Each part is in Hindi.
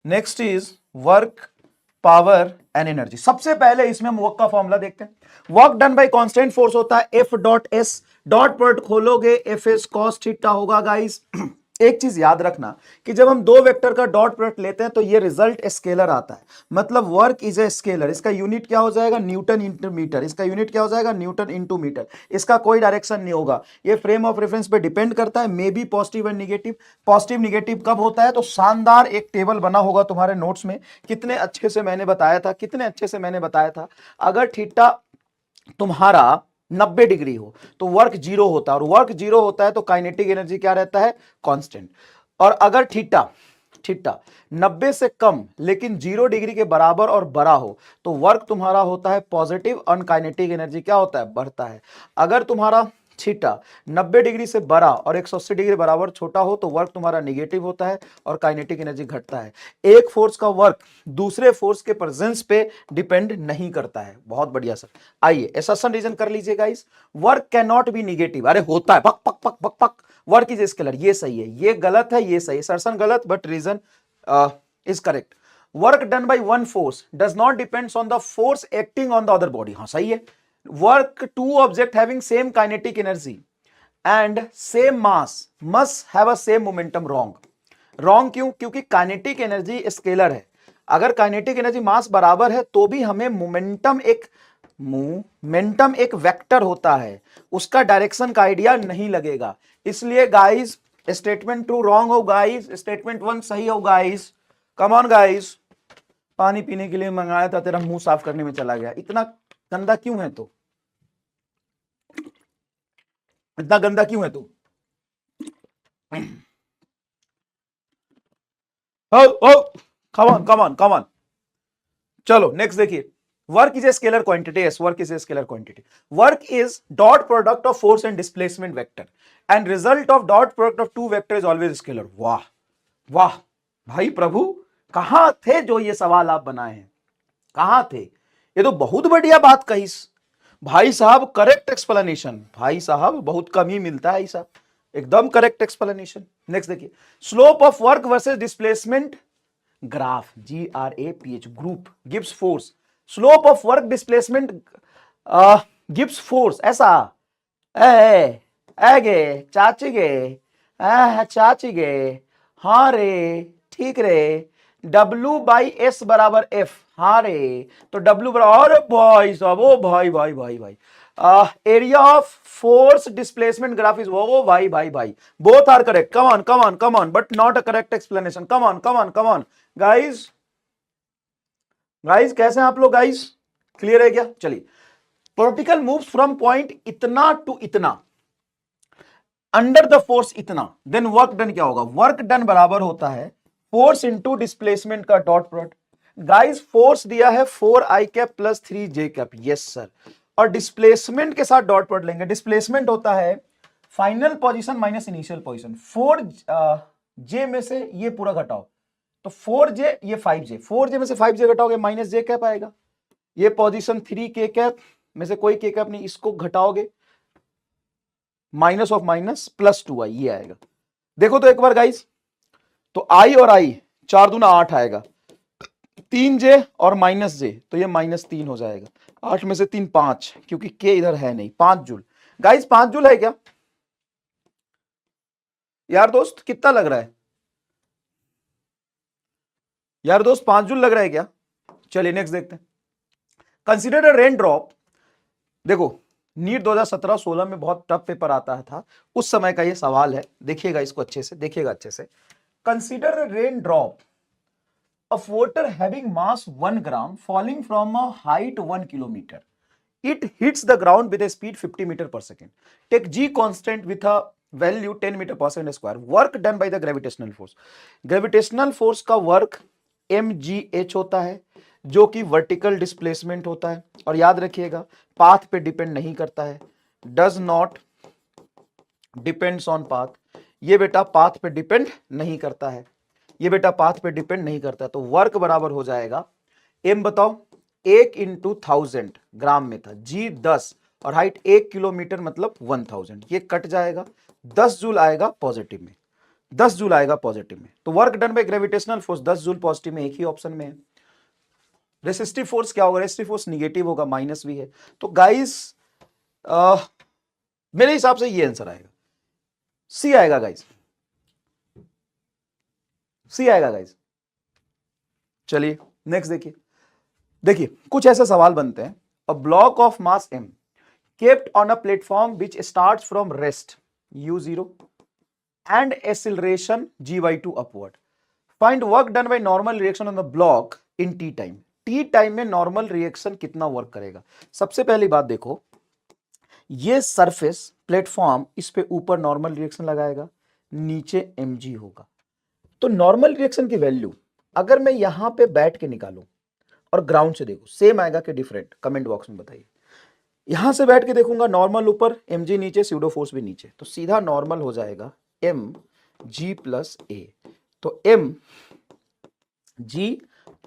Next is work, power and energy. सबसे पहले इसमें हम वर्क का फॉर्मूला देखते हैं। Work done by constant force होता है F dot S, dot product खोलोगे एफ एस कॉस थीटा होगा गाइस। एक चीज याद रखना कि जब हम दो वेक्टर का डॉट प्रोडक्ट लेते हैं तो ये रिजल्ट स्केलर आता है, मतलब वर्क इज ए स्केलर। इसका यूनिट क्या हो जाएगा, न्यूटन इंटू मीटर। इसका यूनिट क्या हो जाएगा, न्यूटन इंटू मीटर। इसका कोई डायरेक्शन नहीं होगा, ये फ्रेम ऑफ रेफरेंस पे डिपेंड करता है, may be positive and negative. Positive negative कब होता है, तो शानदार एक टेबल बना होगा तुम्हारे नोट्स में, कितने अच्छे से मैंने बताया था, कितने अच्छे से मैंने बताया था। अगर थीटा तुम्हारा 90 डिग्री हो तो वर्क जीरो होता है, और वर्क जीरो होता है तो काइनेटिक एनर्जी क्या रहता है, कांस्टेंट। और अगर थीटा थीटा 90 से कम लेकिन 0 डिग्री के बराबर और बड़ा हो तो वर्क तुम्हारा होता है पॉजिटिव, और काइनेटिक एनर्जी क्या होता है, बढ़ता है। अगर तुम्हारा थीटा 90 डिग्री से बड़ा और 180 डिग्री बराबर छोटा हो तो वर्क तुम्हारा निगेटिव होता है और काइनेटिक एनर्जी घटता है। एक फोर्स का वर्क दूसरे फोर्स के प्रेजेंस पे डिपेंड नहीं करता है। बहुत बढ़िया सर। आइए एसर्शन रीजन कर लीजिए guys. Work can not be negative, अरे होता है, पक पक पक पक पक। वर्क इज स्केलर, ये सही है, ये गलत है, ये सही है। असर्शन गलत but reason is correct. Work done by one force does not depends on the force acting on the other body, हाँ सही है। Work two object having same kinetic energy and same mass must have a same momentum, wrong. Wrong क्यों, क्योंकि काइनेटिक एनर्जी स्केलर है। अगर काइनेटिक एनर्जी मास बराबर है तो भी हमें मोमेंटम एक वेक्टर होता है, उसका डायरेक्शन का आइडिया नहीं लगेगा। इसलिए गाइस स्टेटमेंट 2 रॉन्ग हो गाइस, स्टेटमेंट 1 सही हो गाइस। Come on guys. पानी पीने के लिए मंगाया था, तेरा मुंह साफ करने में चला गया। इतना गंदा क्यों है तू, इतना गंदा क्यों है तू? Come on come on come on. चलो नेक्स्ट देखिए। Work is a scalar quantity, yes work is a scalar quantity. Work is dot product of force and displacement vector and result of dot product of two vector is always scalar. वाह वाह भाई प्रभु, कहां थे जो ये सवाल आप बनाए हैं, कहां थे? ये तो बहुत बढ़िया बात कही भाई साहब, करेक्ट एक्सप्लेनेशन। भाई साहब बहुत कम ही मिलता है ऐसा, एकदम करेक्ट एक्सप्लेनेशन। नेक्स्ट देखिए। Slope of work versus displacement graph, GRAPH group gives force. Slope of work displacement gives force, ऐसा ए गे चाची गे, चाची गे, हाँ रे ठीक रे। W/S बराबर F, हाँ रे। तो W बराबर, अरे भाई साहब, ओ भाई भाई भाई भाई, area of force displacement graph is वो भाई भाई भाई, both are correct. Come on come on come on, but not a correct explanation. Come on come on come on guys, guys कैसे हैं आप लोग गाइस, क्लियर है क्या? चलिए। पार्टिकल मूव्स फ्रॉम पॉइंट इतना टू इतना अंडर द फोर्स इतना, देन वर्क डन क्या होगा? वर्क डन बराबर होता है फोर्स इंटू डिस्प्लेसमेंट का डॉट प्रोडक्ट। गाइस फोर्स दिया है 4i cap plus 3j cap, yes sir. और डिस्प्लेसमेंट के साथ डॉट प्रोडक्ट लेंगे। डिस्प्लेसमेंट होता है final position minus initial position. 4j में से ये पूरा घटाओ तो 4j, ये 5j, 4j में से 5j घटाओगे माइनस j कैप आएगा। ये पोजीशन 3k कैप में से कोई k कैप नहीं, इसको घटाओगे minus of minus plus 2i, ये आएगा। देखो तो एक बार गाइस, तो i और i 4 दूना 8 आएगा, 3j और माइनस j तो ये -3 हो जाएगा। 8 में से 3 5, क्योंकि k इधर है नहीं, 5 जूल। गाइस 5 जूल है क्या यार दोस्त, कितना लग रहा है यार दोस्त, 5 जूल लग रहा है क्या? चलिए नेक्स्ट देखते हैं। Consider a rain drop. देखो नीट 2017-16 में बहुत टफ पेपर आता था, उस समय का ये सवाल है, देखिएगा इसको अच्छे से, देखिएगा अच्छे से। Consider a rain drop of water having mass 1 gram falling from a height 1 kilometer. It hits the ground with a speed 50 meter per second. Take g constant with a value 10 meter per second square. Work done by the gravitational force. Gravitational force का work mgh होता है, जो कि वर्टिकल डिस्प्लेसमेंट होता है। और याद रखिएगा पाथ पे डिपेंड नहीं करता है, does not depends on path. ये बेटा पाथ पे डिपेंड नहीं करता है, ये बेटा पाथ पे डिपेंड नहीं करता। तो वर्क बराबर हो जाएगा, एम बताओ, 1 इंटू 1000 ग्राम में था, जी 10 और हाइट 1 किलोमीटर मतलब 1000, ये कट जाएगा, 10 जूल आएगा पॉजिटिव में। 10 जूल आएगा पॉजिटिव में। तो work done by gravitational force 10 joule positive में एक ही ऑप्शन में है। रेसिस्टिव फोर्स क्या होगा? रेसिस्टिव फोर्स निगेटिव होगा, माइनस भी है। तो गाइस मेरे हिसाब से ये आंसर आएगा, सी आएगा गाइस, सी आएगा गाइस। चलिए नेक्स्ट देखिए, देखिए कुछ ऐसे सवाल बनते हैं। A block of mass m kept on a platform which starts from rest u0 and acceleration g/2 upward. Find work done by normal reaction on the block in t time. t time में नॉर्मल रिएक्शन कितना वर्क करेगा? सबसे पहली बात देखो, ये सरफेस प्लेटफॉर्म, इस पे ऊपर नॉर्मल रिएक्शन लगाएगा, नीचे mg होगा। तो नॉर्मल रिएक्शन की वैल्यू अगर मैं यहां पे बैठ के निकालूं और ग्राउंड से देखो, सेम आएगा कि डिफरेंट? कमेंट बॉक्स में बताइए। यहां से बैठ के देखूंगा, नॉर्मल ऊपर, mg नीचे, स्यूडो फोर्स भी नीचे, तो सीधा नॉर्मल हो जाएगा mg प्लस a। तो mg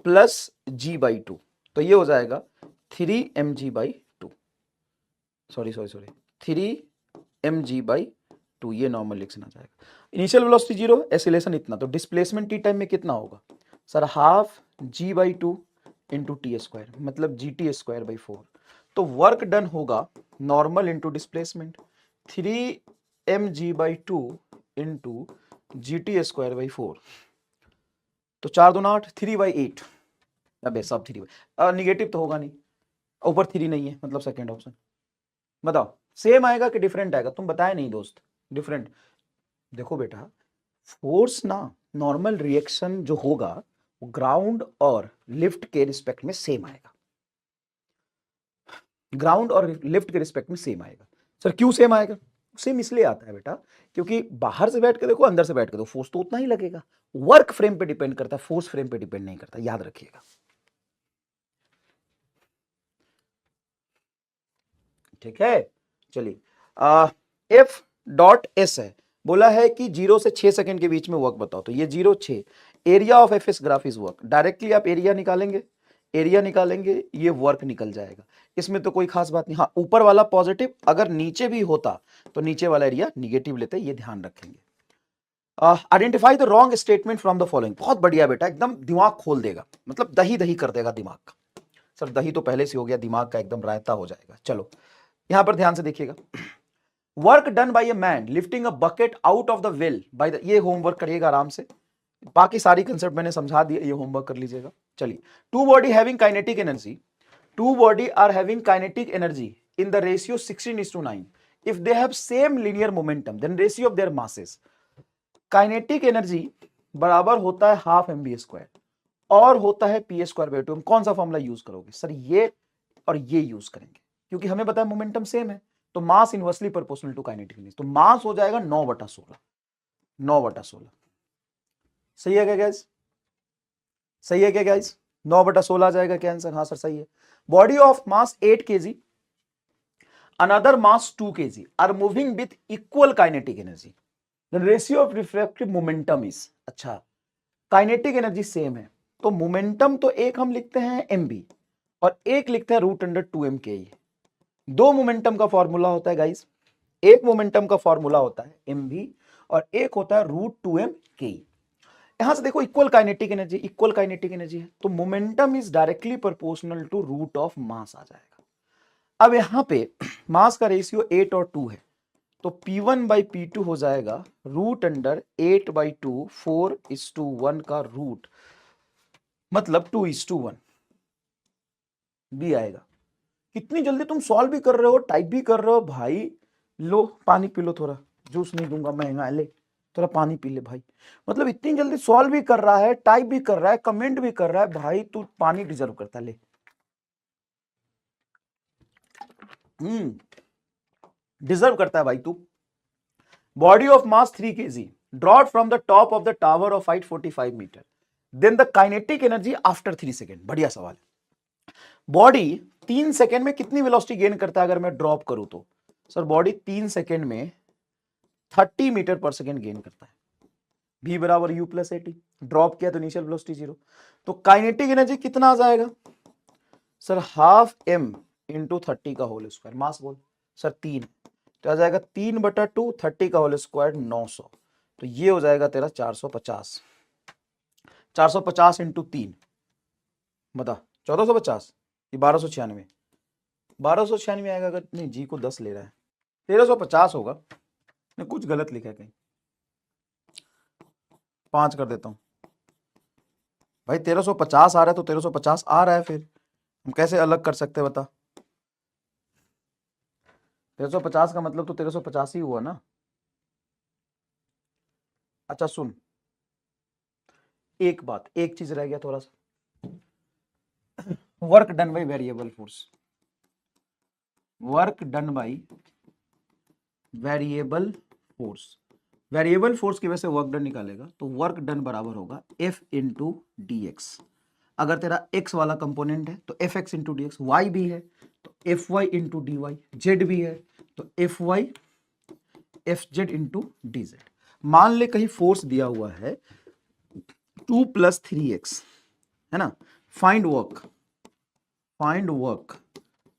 प्लस g/2, तो ये हो जाएगा 3mg/2, सॉरी 3mg/2, ये नॉर्मल रिएक्शन आ जाएगा। इनिशियल वेलोसिटी 0, एक्सीलरेशन इतना, तो डिस्प्लेसमेंट टी टाइम में कितना होगा sir? Half g/2 into T square, मतलब gt²/4। तो वर्क डन होगा normal into displacement 3mg/2 into gt²/4। तो 4 दूना 8, 3/8। अब सब 3 निगेटिव तो होगा नहीं, ऊपर 3 नहीं है, मतलब सेकेंड ऑप्शन। बताओ सेम आएगा कि डिफरेंट आएगा? तुम बताए नहीं दोस्त, डिफरेंट। देखो बेटा, फोर्स ना, नॉर्मल रिएक्शन जो होगा वो ग्राउंड और लिफ्ट के रिस्पेक्ट में सेम आएगा, ग्राउंड और लिफ्ट के रिस्पेक्ट में सेम आएगा। सर क्यों सेम आएगा? सेम इसलिए आता है बेटा क्योंकि बाहर से बैठ के देखो, अंदर से बैठ के देखो, फोर्स तो उतना ही लगेगा। वर्क फ्रेम पे डिपेंड करता है, फोर्स फ्रेम पे डिपेंड नहीं करता, याद रखिएगा। ठीक है, चलिए एफ डॉट एस है, बोला है कि 0 से 6 सेकंड के बीच में वर्क बताओ। तो ये 0 6, area of F S graph is work. Directly आप एरिया निकालेंगे, एरिया निकालेंगे, ये वर्क निकल जाएगा। इसमें तो कोई खास बात नहीं। हाँ, ऊपर वाला पॉजिटिव, अगर नीचे भी होता तो नीचे वाला एरिया निगेटिव लेते, ये ध्यान रखेंगे। Identify the wrong statement from the following. बहुत बढ़िया बेटा, एकदम दिमाग खोल देगा, मतलब दही दही कर देगा दिमाग का। सर दही तो पहले से हो गया, दिमाग का एकदम रायता हो जाएगा। चलो यहां पर ध्यान से देखिएगा। Work done bye a man lifting a bucket out of the well by the, ये होमवर्क करिएगा आराम से, बाकी सारी कंसेप्ट मैंने समझा दिया, ये होमवर्क कर लीजिएगा। चलिए, two body having kinetic energy, two body are having kinetic energy in the ratio 16:9। If they have same linear momentum then ratio of their masses. Kinetic energy बराबर होता है हाफ mv² और होता है p²/2। हम कौन सा फॉर्मूला यूज करोगे? सर ये और ये यूज करेंगे, क्योंकि हमें पता है मोमेंटम सेम है, तो mass inversely proportional to kinetic energy. तो मास हो जाएगा 9/16, 9/16। सही है क्या गाइस? सही है क्या गाइस? 9/16 आ जाएगा क्या आंसर? हाँ सर सही है। Body of mass 8 kg, another mass 2 kg are moving with equal kinetic energy, the ratio of refractive momentum is. अच्छा, काइनेटिक एनर्जी सेम है, तो मोमेंटम तो एक हम लिखते हैं mv और एक लिखते हैं √2m के। दो मोमेंटम का फॉर्मूला होता है गाइस, एक मोमेंटम का फॉर्मूला होता है mv और एक होता है √2m के। यहां से देखो equal kinetic energy, equal kinetic energy है, तो momentum is directly proportional to root of mass आ जाएगा। अब यहां पे मास का रेशियो 8 और 2 है, तो P1/P2 हो जाएगा √8/2, 4:1 का रूट, मतलब 2:1 भी आएगा। कितनी जल्दी तुम सॉल्व भी कर रहे हो, टाइप भी कर रहे हो भाई। लो पानी पी लो, थोड़ा जूस नहीं दूंगा, महंगा है, ले थोड़ा पानी पी ले भाई। मतलब इतनी जल्दी सॉल्व भी कर रहा है, टाइप भी कर रहा है, कमेंट भी कर रहा है भाई, तू पानी डिजर्व करता है, ले। डिजर्व करता है भाई तू। Body of mass 3 kg dropped from the top of the tower of height 45 metre, then the kinetic energy after 3 second. बढ़िया सवाल है। बॉडी 3 सेकेंड में कितनी वेलोसिटी गेन करता है अगर मैं ड्रॉप करूं तो? सर बॉडी 3 सेकेंड में 30 मीटर पर सेकेंड गेन करता है। v बराबर u plus A T, drop किया तो इनिशियल वेलोसिटी 0, तो काइनेटिक एनर्जी कितना आ जाएगा? सर हाफ m इंटू 30 का होल स्क्वायर। मास बोल सर 3, तो आ जाएगा 3/2, 30 का होल स्क्वायर 900। तो ये हो जाएगा तेरा 450। 450 इंटू 3 बता 1450 कि 1296। 1296 आएगा अगर नहीं, जी को 10 ले रहा है, 1350 होगा। मैं कुछ गलत लिखा है कहीं, 5 कर देता हूं भाई। 1350 आ रहा है तो 1350 आ रहा है, फिर हम कैसे अलग कर सकते हैं बता। 1350 का मतलब तो 1350 ही हुआ ना। अच्छा सुन, एक बात, एक चीज रह गया थोड़ा सा, work done by variable force. Work done by variable force, variable force की वजह से वर्क डन निकालेगा तो वर्क डन बराबर होगा F इंटू डी एक्स। अगर तेरा x वाला कंपोनेंट है तो F X into D X, Y भी है तो F Y into D Y, Z भी है तो F Y F Z into D Z. मान ले कहीं फोर्स दिया हुआ है 2 + 3x, है ना। Find work, find work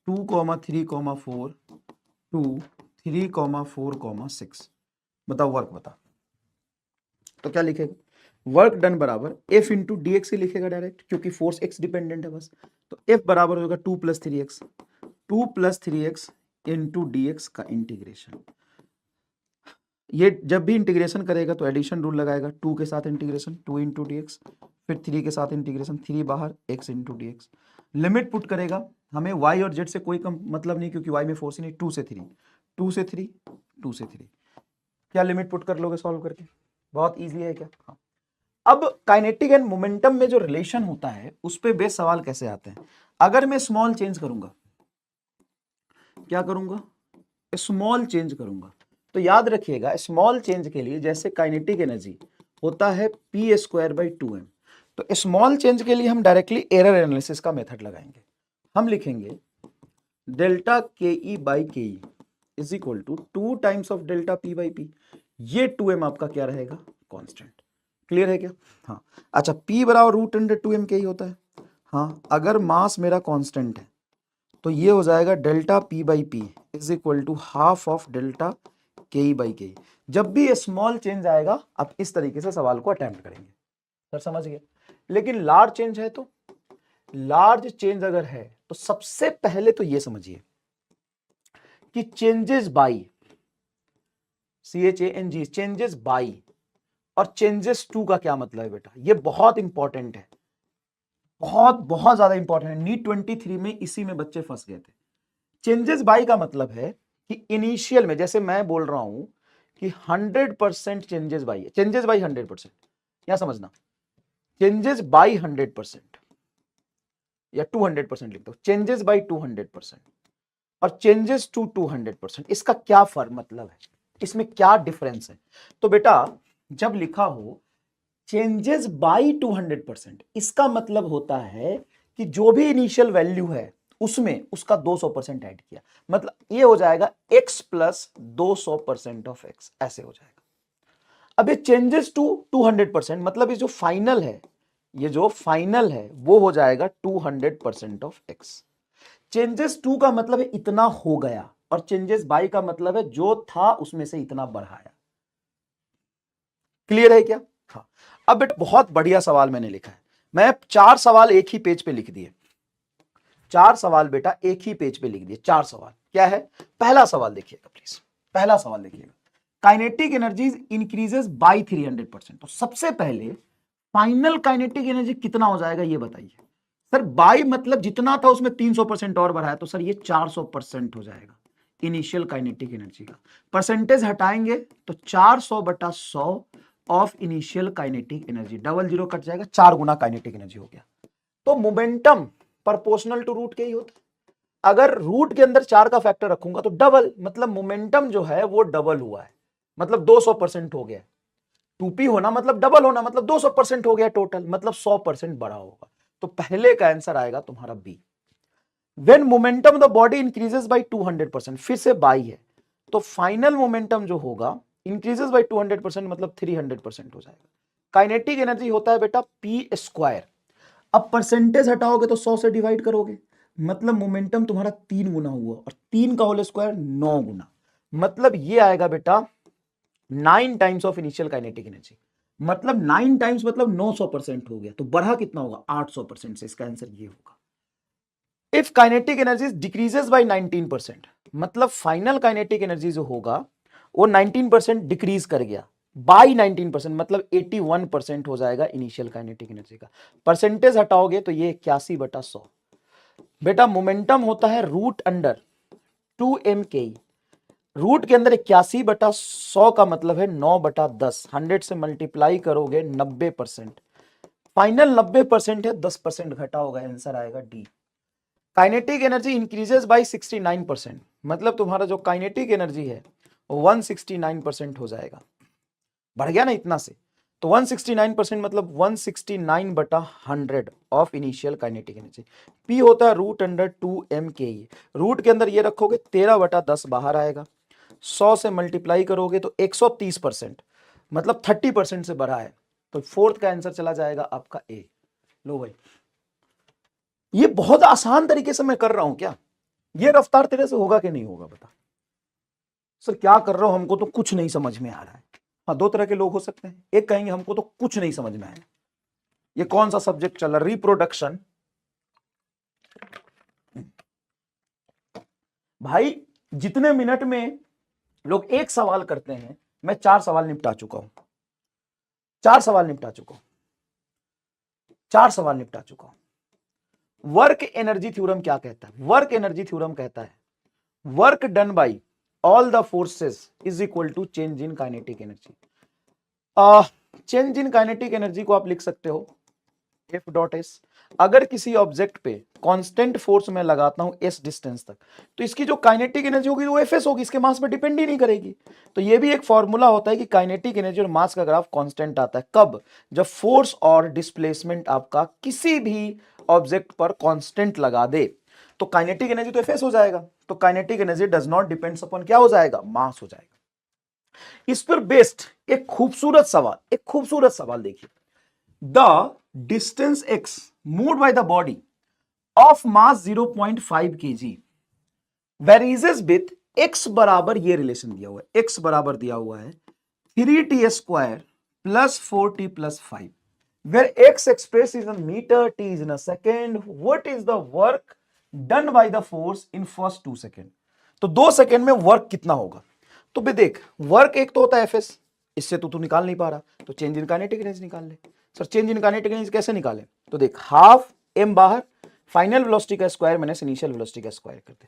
2, 3, 4, 2, 3, 4, 6। बताओ वर्क बता। तो क्या लिखेगा, वर्क डन बराबर एफ इंटू डी एक्स ही लिखेगा डायरेक्ट, क्योंकि फोर्स एक्स डिपेंडेंट है बस। तो एफ बराबर होगा 2 + 3x, 2 + 3x into D x का इंटीग्रेशन। ये जब भी इंटीग्रेशन करेगा तो एडिशन रूल लगाएगा, 2 के साथ इंटीग्रेशन 2 इंटू डी एक्स, फिर 3 के साथ इंटीग्रेशन 3 बाहर x into D x. Limit put करेगा, हमें y और z से कोई मतलब नहीं, क्योंकि y में फोर्स ही नहीं। 2 से 3, 2 से 3, 2 से 3। क्या लिमिट पुट कर लोगे सॉल्व करके, बहुत ईजी है क्या। हाँ। अब काइनेटिक एंड मोमेंटम में जो रिलेशन होता है उस पे बेस सवाल कैसे आते हैं। अगर मैं स्मॉल चेंज करूंगा, क्या करूंगा, स्मॉल चेंज करूंगा, तो याद रखिएगा स्मॉल चेंज के लिए जैसे काइनेटिक एनर्जी होता है p²/2m, तो स्मॉल चेंज के लिए हम डायरेक्टली एरर एनालिसिस का मेथड लगाएंगे। हम लिखेंगे delta ke/ke is equal to 2 times of delta p/p। ये 2m आपका क्या रहेगा, कांस्टेंट। क्लियर है क्या। हाँ। अच्छा, p बराबर √2m के ही होता है। हाँ, अगर मास मेरा कांस्टेंट है तो ये हो जाएगा delta p/p is equal to half of delta ke/ke। जब भी स्मॉल चेंज आएगा आप इस तरीके से सवाल को अटेम्प्ट करेंगे। सर समझ गए। लेकिन लार्ज चेंज है तो, लार्ज चेंज अगर है तो सबसे पहले तो ये समझिए कि changes by, CHANG, changes by और चेंजेस टू का क्या मतलब है बेटा, ये बहुत इंपॉर्टेंट है, बहुत बहुत ज्यादा इंपॉर्टेंट है। नीट 23 में इसी में बच्चे फंस गए थे। चेंजेस बाई का मतलब है कि इनिशियल में, जैसे मैं बोल रहा हूं कि 100% चेंजेस बाई है, चेंजेस बाई 100%, यहां समझना, चेंजेस बाई 100% या 200% लिख दो, चेंजेस बाई 200% और चेंजेस टू 200%, इसका क्या फर्क मतलब है, इसमें क्या डिफरेंस है। तो बेटा जब लिखा हो चेंजेस बाई 200%, इसका मतलब होता है कि जो भी इनिशियल वैल्यू है उसमें उसका 200% ऐड किया, मतलब ये हो जाएगा x + 200% ऑफ x, ऐसे हो जाएगा। अब ये चेंजेस टू 200% मतलब ये जो फाइनल है, ये जो फाइनल है वो हो जाएगा 200% ऑफ x। चेंजेस टू का मतलब है इतना हो गया और चेंजेस बाई का मतलब है जो था उसमें से इतना बढ़ाया। क्लियर है क्या। हाँ। अब बेटा बहुत बढ़िया सवाल मैंने लिखा है, मैं 4 सवाल एक ही पेज पे लिख दिए, 4 सवाल बेटा एक ही पेज पे लिख दिए, 4 सवाल। क्या है, पहला सवाल देखिएगा प्लीज, पहला सवाल देखिएगा, काइनेटिक एनर्जी इंक्रीजेस बाय 300%। तो सबसे पहले फाइनल काइनेटिक एनर्जी कितना हो जाएगा ये बताइए। सर बाई मतलब जितना था उसमें 300% और बढ़ाया, तो सर ये 400% हो जाएगा इनिशियल काइनेटिक एनर्जी का। परसेंटेज हटाएंगे तो 400/100 of initial kinetic energy, double zero cut जाएगा, 4 गुना काइनेटिक एनर्जी हो गया। तो मोमेंटम प्रोपोर्शनल टू रूट के ही होता है। अगर रूट के अंदर 4 का फैक्टर रखूंगा तो डबल, मतलब मोमेंटम जो है वो डबल हुआ है, मतलब 200% हो गया। 2p होना मतलब डबल होना, मतलब 200% हो गया टोटल, मतलब 100% बढ़ा होगा। तो पहले का आंसर आएगा तुम्हारा B. When momentum the body increases by 200%, फिर से बाई है, तो फाइनल मोमेंटम जो होगा इंक्रीजेस बाय 200% मतलब 300% हो जाएगा। काइनेटिक एनर्जी होता है बेटा p²। अब परसेंटेज हटाओगे तो 100 से डिवाइड करोगे, मतलब मोमेंटम तुम्हारा 3 गुना हुआ और 3 का होल स्क्वायर 9 गुना, मतलब ये आएगा बेटा 9 times of initial kinetic energy, मतलब 9 टाइम्स मतलब 900% हो गया, तो बढ़ा कितना होगा 800% से, इसका आंसर ये होगा। If kinetic energy decreases by 19%, मतलब फाइनल काइनेटिक एनर्जी जो होगा वो 19% डिक्रीज कर गया, बाई 19% मतलब 81% हो जाएगा इनिशियल काइनेटिक एनर्जी का। परसेंटेज हटाओगे तो ये 81/100। बेटा मोमेंटम होता है रूट अंडर 2m/k, रूट के अंदर 81/100 का मतलब है 9/10, 100 से मल्टीप्लाई करोगे 90%, फाइनल 90% है, 10% घटा होगा, आंसर आएगा D. Kinetic energy increases by 69%, मतलब तुम्हारा जो काइनेटिक एनर्जी है 169% हो जाएगा, बढ़ गया ना इतना से, तो 169% मतलब 169/100 of initial kinetic energy. P होता है रूट अंडर 2m/k, रूट के अंदर ये रखोगे 13/10 बाहर आएगा, 100 से मल्टीप्लाई करोगे तो 130%, मतलब 30% से बढ़ा है, तो फोर्थ का आंसर चला जाएगा आपका ए। लो भाई, ये बहुत आसान तरीके से मैं कर रहा हूं क्या, ये रफ्तार तेरे से होगा कि नहीं होगा बता। सर क्या कर रहा हूं, हमको तो कुछ नहीं समझ में आ रहा है। हाँ, दो तरह के लोग हो सकते हैं, एक कहेंगे हमको तो कुछ नहीं समझ में आया, ये कौन सा सब्जेक्ट चल रहा, रिप्रोडक्शन। भाई जितने मिनट में लोग एक सवाल करते हैं, मैं 4 सवाल निपटा चुका हूं, 4 सवाल निपटा चुका हूं, 4 सवाल निपटा चुका हूं। वर्क एनर्जी थ्योरम क्या कहता है, वर्क एनर्जी थ्योरम कहता है work done by all the forces is equal to change in kinetic energy. Change in kinetic energy को आप लिख सकते हो एफ डॉट एस। अगर किसी ऑब्जेक्ट पे कांस्टेंट फोर्स में लगाता हूं एस डिस्टेंस तक, तो इसकी जो काइनेटिक एनर्जी होगी वो एफ एस होगी, इसके मास पे डिपेंड ही नहीं करेगी। तो ये भी एक फॉर्मूला होता है कि काइनेटिक एनर्जी और मास का ग्राफ कांस्टेंट आता है कब, जब फोर्स और डिस्प्लेसमेंट आपका किसी भी ऑब्जेक्ट पर कांस्टेंट लगा दे, तो काइनेटिक एनर्जी तो एफ एस हो जाएगा। तो kinetic energy does not depends upon क्या हो जाएगा, मास हो जाएगा। इस पर बेस्ड एक खूबसूरत सवाल, एक खूबसूरत सवाल देखिए, the distance x moved by the body of mass 0.5 kg varies with x बराबर, ये रिलेशन दिया हुआ है, x बराबर दिया हुआ है 3t² plus 4t plus 5, where x expressed is in meter, t is in a second. What is the work done by the force in first 2 second? तो 2 सेकेंड में वर्क कितना होगा? तो बे देख, वर्क एक तो होता है एफएस, इससे तो तू निकाल नहीं पा रहा, तो चेंज इन काइनेटिक एनर्जी निकाल ले। Sir change in kinetic energy कैसे निकाले? तो देख, हाफ एम बाहर, फाइनल वेलोसिटी का स्क्वायर माइनस इनिशियल वेलोसिटी का स्क्वायर कर दे।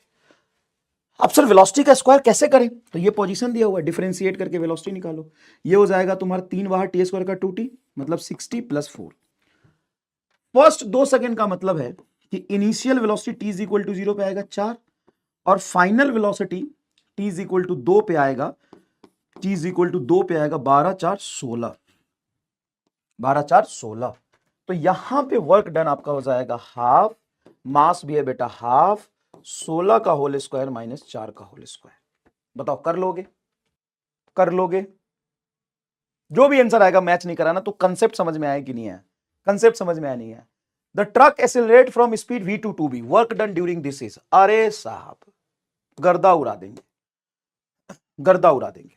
अब सर वेलोसिटी का स्क्वायर कैसे करें? तो ये पोजीशन दिया हुआ है, डिफरेंशिएट करके वेलोसिटी निकालो। ये हो जाएगा तुम्हारा 3 बाहर टी स्क्वायर का 2t, मतलब 60 प्लस 4। फर्स्ट 2 सेकेंड का मतलब है कि initial velocity t is equal to 0 पे आएगा 4, और final velocity t is equal to 2 पे आएगा, t इज इक्वल टू 2 पे आएगा 12 4 16, 12 4 16। तो यहां पे वर्क डन आपका हो जाएगा हाफ, मास भी है बेटा हाफ, 16 का होल स्क्वायर माइनस 4 का होल स्क्वायर। बताओ कर लोगे? कर लोगे? जो भी आंसर आएगा मैच नहीं कराना, तो कंसेप्ट समझ में आया कि नहीं आया? कंसेप्ट समझ में आया नहीं है? The truck accelerate from speed v to v, work done during this is, अरे साहब गर्दा उड़ा देंगे, गर्दा उड़ा देंगे।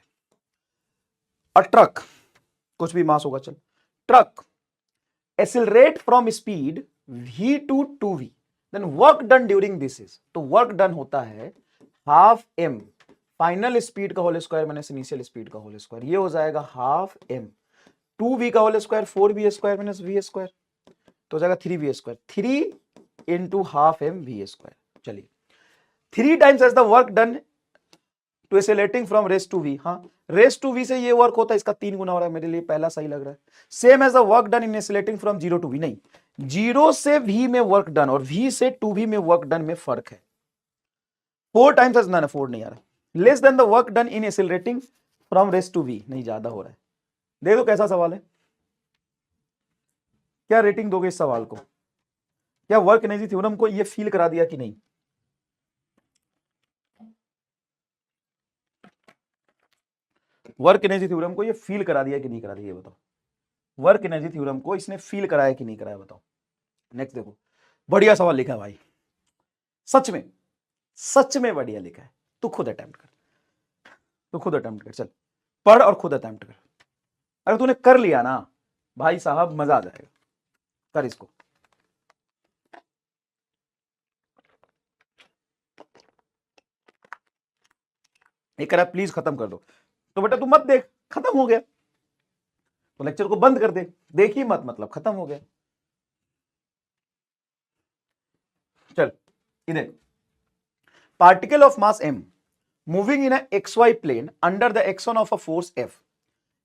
अ ट्रक, कुछ भी मास होगा चल, truck accelerate from speed v to v, then work done during this is, तो वर्क डन होता है हाफ m फाइनल स्पीड का whole square minus initial speed का होल स्क्वायर, ये हो जाएगा हाफ m, 2v का whole square 4v square minus v square, तो हो जाएगा 3v square, 3 into half m v square. चलिए 3 times as the work done to accelerating from rest to V. हाँ, रेस टू वी से ये वर्क होता है, इसका 3 गुना हो रहा है, मेरे लिए पहला सही लग रहा है। Same as the work done in accelerating from 0 to v, नहीं 0 से v में वर्क डन और v से 2v में वर्क डन में फर्क है। 4 टाइम्स एज, ना 4 नहीं आ रहा, less than the work done in accelerating from rest to V, नहीं ज्यादा हो रहा है। देख दो कैसा सवाल है, क्या रेटिंग दोगे इस सवाल को? क्या वर्क एनर्जी थ्योरम को ये फील करा दिया कि नहीं? वर्क एनर्जी थ्योरम को ये फील करा दिया कि नहीं करा दिया, ये बताओ। वर्क एनर्जी थ्योरम को इसने फील कराया कि नहीं कराया, बताओ। नेक्स्ट देखो, बढ़िया सवाल लिखा है भाई, सच में, सच में बढ़िया लिखा है। तू खुद अटेम्प्ट कर, तू खुद अटेम्प्ट कर, चल पढ़ और खुद अटेम्प्ट कर। अगर तूने कर लिया ना भाई साहब मजा आ जाएगा। कर इसको। एक करा प्लीज खत्म कर दो, तो बेटा तू मत देख, खत्म हो गया, तो लेक्चर को बंद कर दे, देख ही मत, मतलब खत्म हो गया। चल इधर, particle of mass m moving in a xy plane under the action of a force F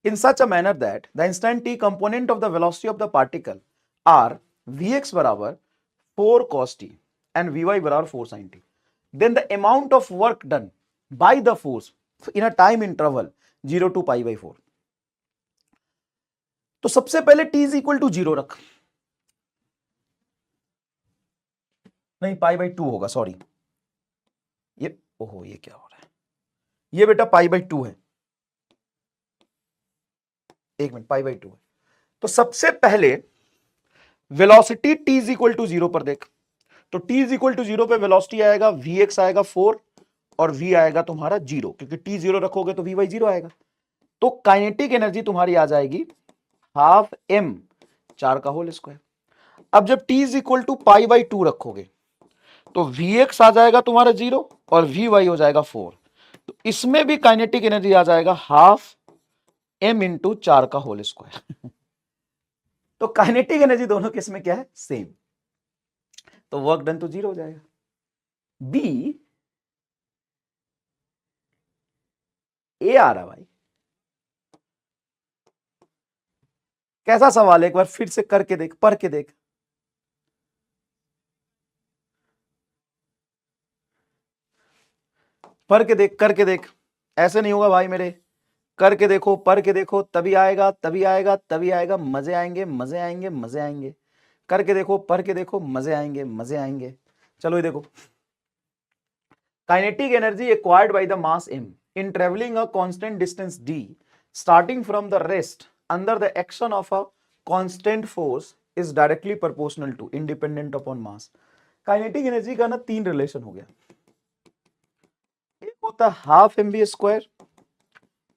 in such a manner that the instant t component of the velocity of the particle are vx बराबर 4 cos t and vy बराबर 4 sin t, then the amount of work done by the force in a time interval 0 to pi by 4। तो सबसे पहले t इज इक्वल टू 0 रख, नहीं पाई बाई 2 होगा, सॉरी ये, ओहो ये क्या हो रहा है, ये बेटा पाई बाई 2 है, एक मिनट, पाई बाई 2 है। तो सबसे पहले velocity t is equal to 0 पर देख, तो t इज इक्वल टू 0 पे वेलोसिटी आएगा vx आएगा 4 और v आएगा तुम्हारा 0, क्योंकि t 0 रखोगे तो vy 0 आएगा। तो काइनेटिक एनर्जी तुम्हारी आ जाएगी हाफ m 4 का होल स्क्वायर। अब जब t is equal to pi by 2 रखोगे तो vx आ जाएगा तुम्हारा 0 और vy हो जाएगा 4, तो इसमें भी काइनेटिक एनर्जी आ जाएगा हाफ m इंटू 4 का होल स्क्वायर। तो काइनेटिक एनर्जी दोनों केस में क्या है, सेम, तो वर्क डन तो 0 हो जाएगा। बी ए आ रहा भाई, कैसा सवाल है, एक बार फिर से करके देख, पढ़ के देख। पढ़ के देख, करके देख, ऐसे नहीं होगा भाई मेरे, करके देखो, पढ़ के देखो, तभी आएगा, तभी आएगा, तभी आएगा, मजे आएंगे, मजे आएंगे, मजे आएंगे। करके देखो, पढ़ के देखो, मजे आएंगे, मजे आएंगे। चलो ये देखो, kinetic energy acquired by the mass m in traveling a constant distance d starting from the rest under the action of a constant force is directly proportional to independent upon mass। Kinetic energy का ना 3 रिलेशन हो गया, एक होता है हाफ एम बी स्क्वायर,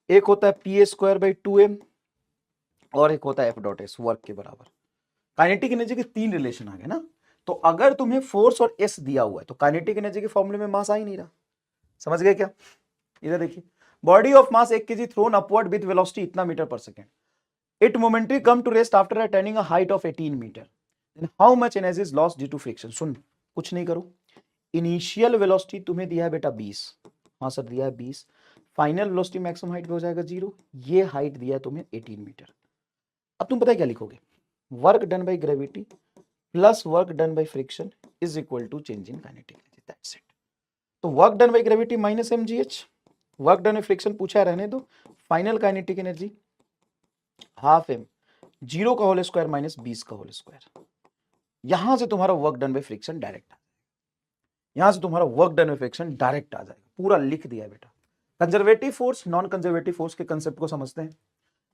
एक होता है P A square by 2m और एक होता है एफ डॉट एस वर्क के बराबर। काइनेटिक एनर्जी के 3 रिलेशन आ गए ना, तो अगर तुम्हें फोर्स और एस दिया हुआ है तो काइनेटिक एनर्जी के फॉर्मूले में मास आ ही नहीं रहा। समझ गए क्या? इधर देखिए, body of mass 1 kg thrown upward with velocity इतना मीटर पर second, it momentary come to rest after attaining a height of 18 metre, then how much energy is lost due to friction. सुन, कुछ नहीं करो, इनिशियल वेलोसिटी तुम्हें दिया है बेटा 20, हाँ सर दिया है 20, फाइनल वेलोसिटी मैक्सिमम हाइट पे हो जाएगा 0, ये हाइट दिया है तुम्हें 18 मीटर। अब तुम पता है क्या लिखोगे, work done by gravity plus work done by friction is equal to change in kinetic energy, that's it. तो work done by gravity minus mgh, work done by friction पूछा है रहने दो, final kinetic energy half m 0 का होल स्क्वायर माइनस 20 का होल स्क्वायर। यहां से तुम्हारा work done by friction direct, यहां से तुम्हारा work done by friction direct आ जाएगा, पूरा लिख दिया है बेटा। Conservative force non conservative force के कंसेप्ट को समझते हैं,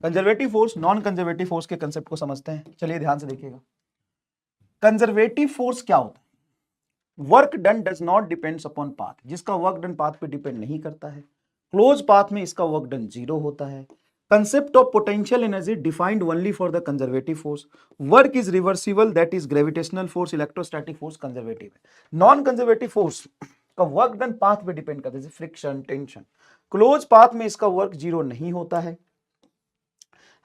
conservative force non conservative force के कंसेप्ट को समझते हैं। चलिए ध्यान से देखिएगा, कंजर्वेटिव फोर्स क्या होता है, work done does not depends upon path, जिसका वर्क डन पाथ पे डिपेंड नहीं करता है, क्लोज पाथ में इसका वर्क डन 0 होता है। Concept of potential energy defined only for the conservative force, work is reversible that is gravitational force, electrostatic force conservative है। नॉन कंजर्वेटिव फोर्स का वर्क डन पाथ पे डिपेंड करता है, जैसे फ्रिक्शन, टेंशन, क्लोज पाथ में इसका वर्क 0 नहीं होता है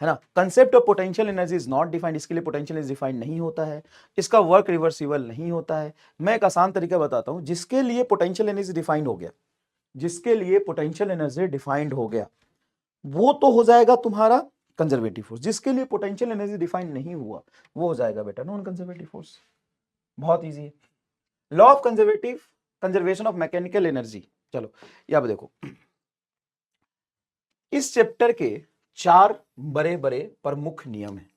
ना। Concept of potential energy is not defined, इसके लिए पोटेंशियल एनर्जी डिफाइंड नहीं होता है, इसका वर्क रिवर्सिबल नहीं होता है। मैं एक आसान तरीका बताता हूं, जिसके लिए पोटेंशियल एनर्जी डिफाइंड हो गया, जिसके लिए पोटेंशियल एनर्जी डिफाइंड हो गया वो तो हो जाएगा तुम्हारा कंजर्वेटिव फोर्स, जिसके लिए पोटेंशियल एनर्जी डिफाइंड नहीं हुआ वो हो जाएगा बेटा नॉन कंजर्वेटिव फोर्स। बहुत इजी है। Law of conservative conservation of mechanical energy, चलो ये आप देखो, इस चैप्टर के 4 बड़े बड़े प्रमुख नियम हैं,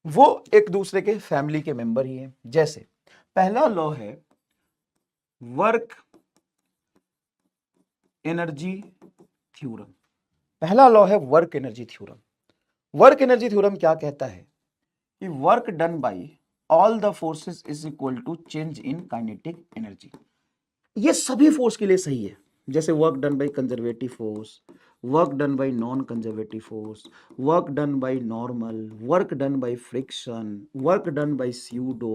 वो एक दूसरे के फैमिली के मेंबर ही हैं। जैसे पहला लॉ है वर्क एनर्जी थ्योरम, पहला लॉ है work energy theorem. Work energy theorem क्या कहता है कि work done by all the forces is equal to change in kinetic energy. ये सभी फोर्स के लिए सही है, जैसे work done by conservative force, work done by non-conservative force, work done by normal, work done by friction, work done by pseudo,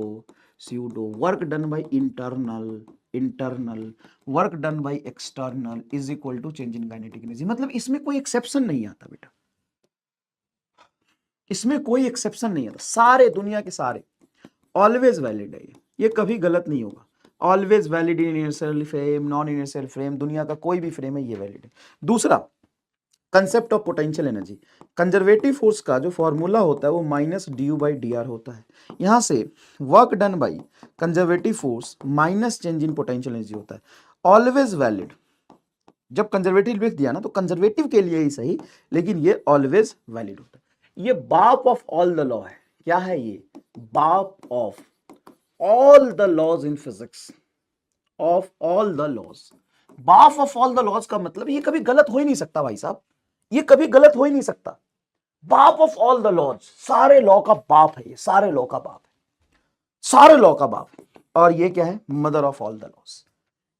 work done by internal, work done by external is equal to change in kinetic energy। मतलब इसमें कोई एक्सेप्शन नहीं आता बेटा, इसमें कोई एक्सेप्शन नहीं आता, सारे दुनिया के सारे ऑलवेज वैलिड है, ये कभी गलत नहीं होगा। Always valid in inertial frame, non inertial frame, दुनिया का कोई भी फ्रेम है ये वैलिड है। दूसरा concept of potential energy, conservative force का जो फॉर्मूला होता है वो minus D by D R होता है। यहां से work done by conservative force minus change in potential energy होता है। ऑलवेज वैलिड, जब कंजर्वेटिव लिख दिया ना तो कंजर्वेटिव के लिए ही सही, लेकिन ये ऑलवेज वैलिड होता है। ये बाप ऑफ ऑल द लॉ है। क्या है ये? बाप of all the laws in physics, of all the laws. बाप ऑफ ऑल द लॉज का मतलब ये कभी गलत हो ही नहीं सकता भाई साहब, ये कभी गलत हो ही नहीं सकता। बाप ऑफ ऑल द लॉज, सारे लॉ का बाप है ये, सारे लॉ का बाप है, सारे लॉ का बाप। और ये क्या है? Mother of all the laws.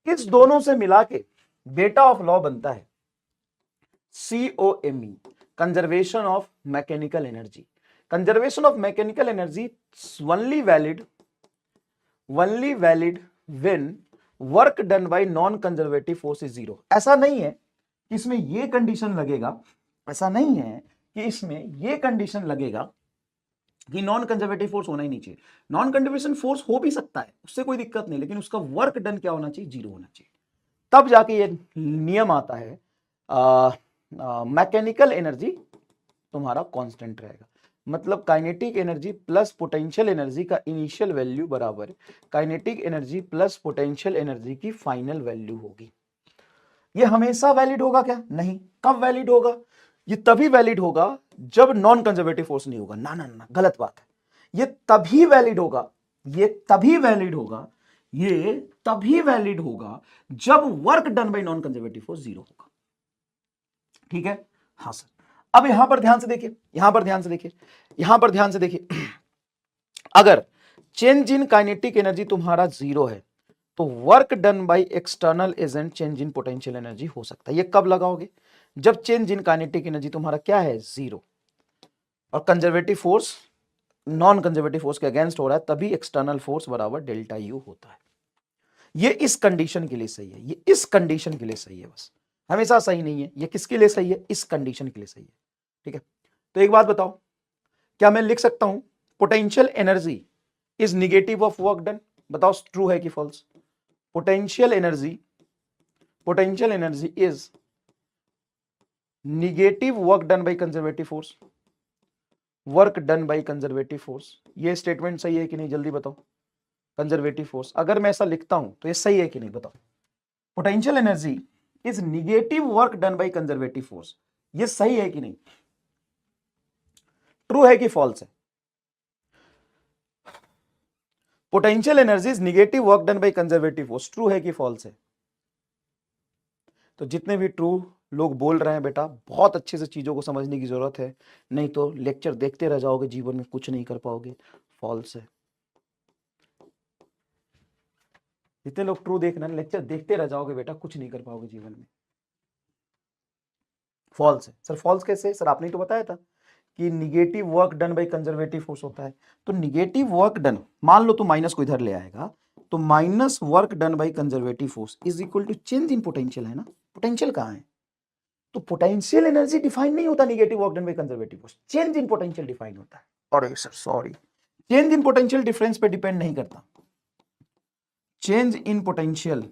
इस दोनों से मिला के बेटा ऑफ लॉ बनता है COME, conservation of mechanical energy. Conservation of mechanical energy only valid when work done bye non conservative force is zero. ऐसा नहीं है कि इसमें ये कंडीशन लगेगा, ऐसा नहीं है कि इसमें ये कंडीशन लगेगा कि नॉन कंजर्वेटिव फोर्स होना ही नहीं चाहिए। नॉन कंजर्वेशन फोर्स हो भी सकता है, उससे कोई दिक्कत नहीं, लेकिन उसका वर्क डन क्या होना चाहिए? जीरो होना चाहिए। तब जाके ये नियम आता है मैकेनिकल एनर्जी तुम्हारा कांस्टेंट रहेगा। मतलब kinetic energy plus potential energy का इनिशियल वैल्यू बराबर kinetic energy plus potential energy की फाइनल वैल्यू होगी। ये हमेशा वैलिड होगा क्या? नहीं। कब वैलिड होगा? ये तभी वैलिड होगा जब नॉन कंजर्वेटिव फोर्स नहीं होगा। ना ना ना, गलत बात है। ये तभी वैलिड होगा, ये तभी वैलिड होगा, ये तभी वैलिड होगा जब work done bye non conservative force zero होगा। ठीक है? हाँ सर। अब यहां पर ध्यान से देखिए, यहां पर ध्यान से देखिए, यहां पर ध्यान से देखिए। अगर चेंज इन काइनेटिक एनर्जी तुम्हारा जीरो है तो work done by external agent change in potential energy हो सकता है। ये कब लगाओगे? जब चेंज इन काइनेटिक एनर्जी तुम्हारा क्या है? जीरो, और conservative force non conservative force के अगेंस्ट हो रहा है, तभी एक्सटर्नल फोर्स बराबर डेल्टा यू होता है। ये इस कंडीशन के लिए सही है, ये इस कंडीशन के लिए सही है, बस हमेशा सही नहीं है। ये किसके लिए सही है? इस कंडीशन के लिए सही है। ठीक है? तो एक बात बताओ, क्या मैं लिख सकता हूं potential energy is negative of work done? बताओ ट्रू है कि false? Potential energy is negative work done by conservative force, work done by conservative force. ये स्टेटमेंट सही है कि नहीं? जल्दी बताओ। कंजर्वेटिव फोर्स, अगर मैं ऐसा लिखता हूं तो ये सही है कि नहीं? बताओ। Potential energy is negative work done by conservative force, ये सही है कि नहीं? ट्रू है कि फॉल्स है? Potential energy is negative work done by conservative force, true है कि फॉल्स है? तो जितने भी ट्रू लोग बोल रहे हैं बेटा, बहुत अच्छे से चीजों को समझने की जरूरत है, नहीं तो लेक्चर देखते रह जाओगे, जीवन में कुछ नहीं कर पाओगे। फॉल्स है। जितने लोग ट्रू देख रहे हैं, लेक्चर देखते रह जाओगे बेटा, कुछ नहीं कर पाओगे जीवन में। फॉल्स है। सर फॉल्स कैसे? सर आपने तो बताया था कि negative work done by conservative force होता है। तो निगेटिव वर्क डन, मान लो तो माइनस को इधर ले आएगा, तो minus work done by conservative force is equal to change in potential, है ना? पोटेंशियल कहां है? तो पोटेंशियल एनर्जी डिफाइन नहीं होता negative work done by conservative force, change in potential define होता है। अरे sir sorry, change in potential difference पे डिपेंड नहीं करता। Change in potential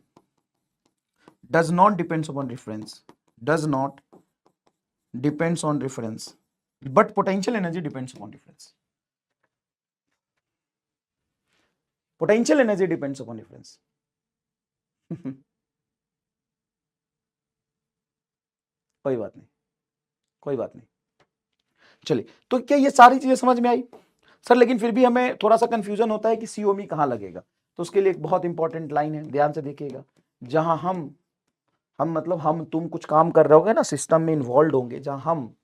does not depends upon difference, does not depends on difference, but potential energy depends upon difference. Potential energy depends upon difference. कोई बात नहीं, कोई बात नहीं। चलिए, तो क्या ये सारी चीजें समझ में आई? सर लेकिन फिर भी हमें थोड़ा सा कंफ्यूजन होता है कि COME कहां लगेगा। तो उसके लिए एक बहुत इंपॉर्टेंट लाइन है, ध्यान से देखिएगा। जहां हम मतलब हम तुम कुछ काम कर रहे होगे ना, सिस्टम में इन्वॉल्व होंगे, जहां हम,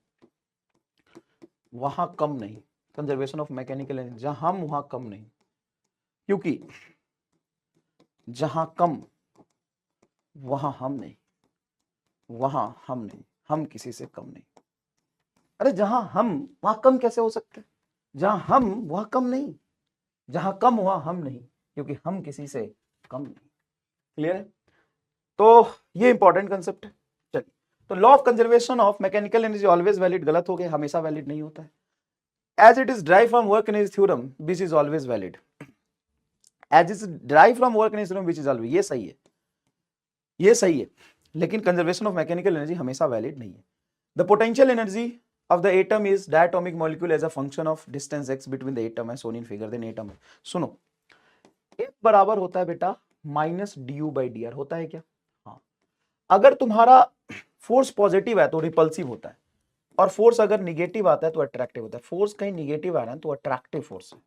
वहां कम नहीं। कंजर्वेशन ऑफ मैकेनिकल एनर्जी, जहां हम वहां कम नहीं, क्योंकि जहां कम वहां हम नहीं, वहां हम नहीं। हम किसी से कम नहीं। अरे जहां हम वहां कम कैसे हो सकते हैं? जहां हम वहां कम नहीं, जहां कम हुआ हम नहीं, क्योंकि हम किसी से कम नहीं। क्लियर है? तो ये इंपॉर्टेंट कंसेप्ट है। चलिए, तो law of conservation of mechanical energy always valid, गलत हो गया, हमेशा वैलिड नहीं होता है। As it is derived from work energy theorem which is always valid, as is derived from work energy theorem which is always, ये सही है, ये सही है, लेकिन कंजर्वेशन ऑफ मैकेनिकल एनर्जी हमेशा वैलिड नहीं है। The potential energy of the atom is diatomic molecule as a function of distance x between the atom as shown in figure, then atom है। सुनो, F बराबर होता है बेटा minus D by D R, होता है क्या? हाँ, अगर तुम्हारा फोर्स पॉजिटिव है तो रिपल्सिव होता है, और फोर्स अगर निगेटिव आता है तो अट्रैक्टिव होता है। फोर्स कहीं निगेटिव आ रहा है तो अट्रैक्टिव फोर्स है,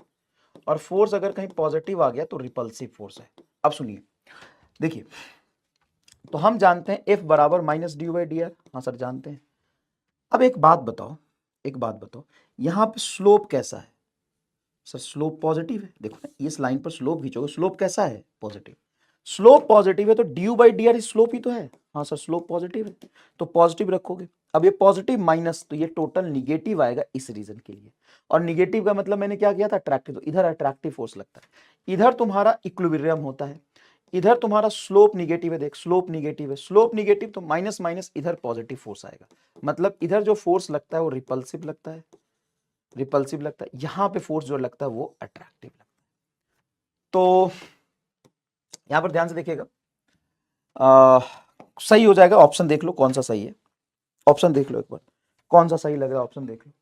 और फोर्स अगर कहीं पॉजिटिव आ गया तो रिपल्सिव फोर्स है। अब सुनिए, देखिए, तो हम जानते हैं F बराबर minus D by D R, हाँ सर जानते हैं। अब एक बात बताओ, एक बात बताओ, यहां पे स्लोप कैसा है? सर स्लोप पॉजिटिव है, देखो ना इस लाइन पर स्लोप खींचोगे, स्लोप कैसा है? पॉजिटिव। स्लोप पॉजिटिव है तो du by D R slope ही तो है। हाँ सर स्लोप पॉजिटिव है, तो पॉजिटिव रखोगे। अब ये पॉजिटिव माइनस, तो ये टोटल निगेटिव आएगा इस रीजन के लिए, और निगेटिव का मतलब मैंने क्या किया था? अट्रैक्टिव, तो इधर अट्रैक्टिव फोर्स लगता है, इधर तुम्हारा इक्विलिब्रियम होता है, इधर तुम्हारा स्लोप निगेटिव है, देख स्लोप निगेटिव है, स्लोप निगेटिव तो माइनस माइनस इधर पॉजिटिव फोर्स आएगा, मतलब इधर जो फोर्स लगता है वो रिपल्सिव लगता है, रिपल्सिव लगता है, यहां पे फोर्स जो लगता है वो अट्रैक्टिव लगता है। तो यहां पर ध्यान से देखिएगा, सही हो जाएगा। ऑप्शन देख लो कौन सा सही है, ऑप्शन देख लो एक बार कौन सा सही लग रहा है, ऑप्शन देख लो,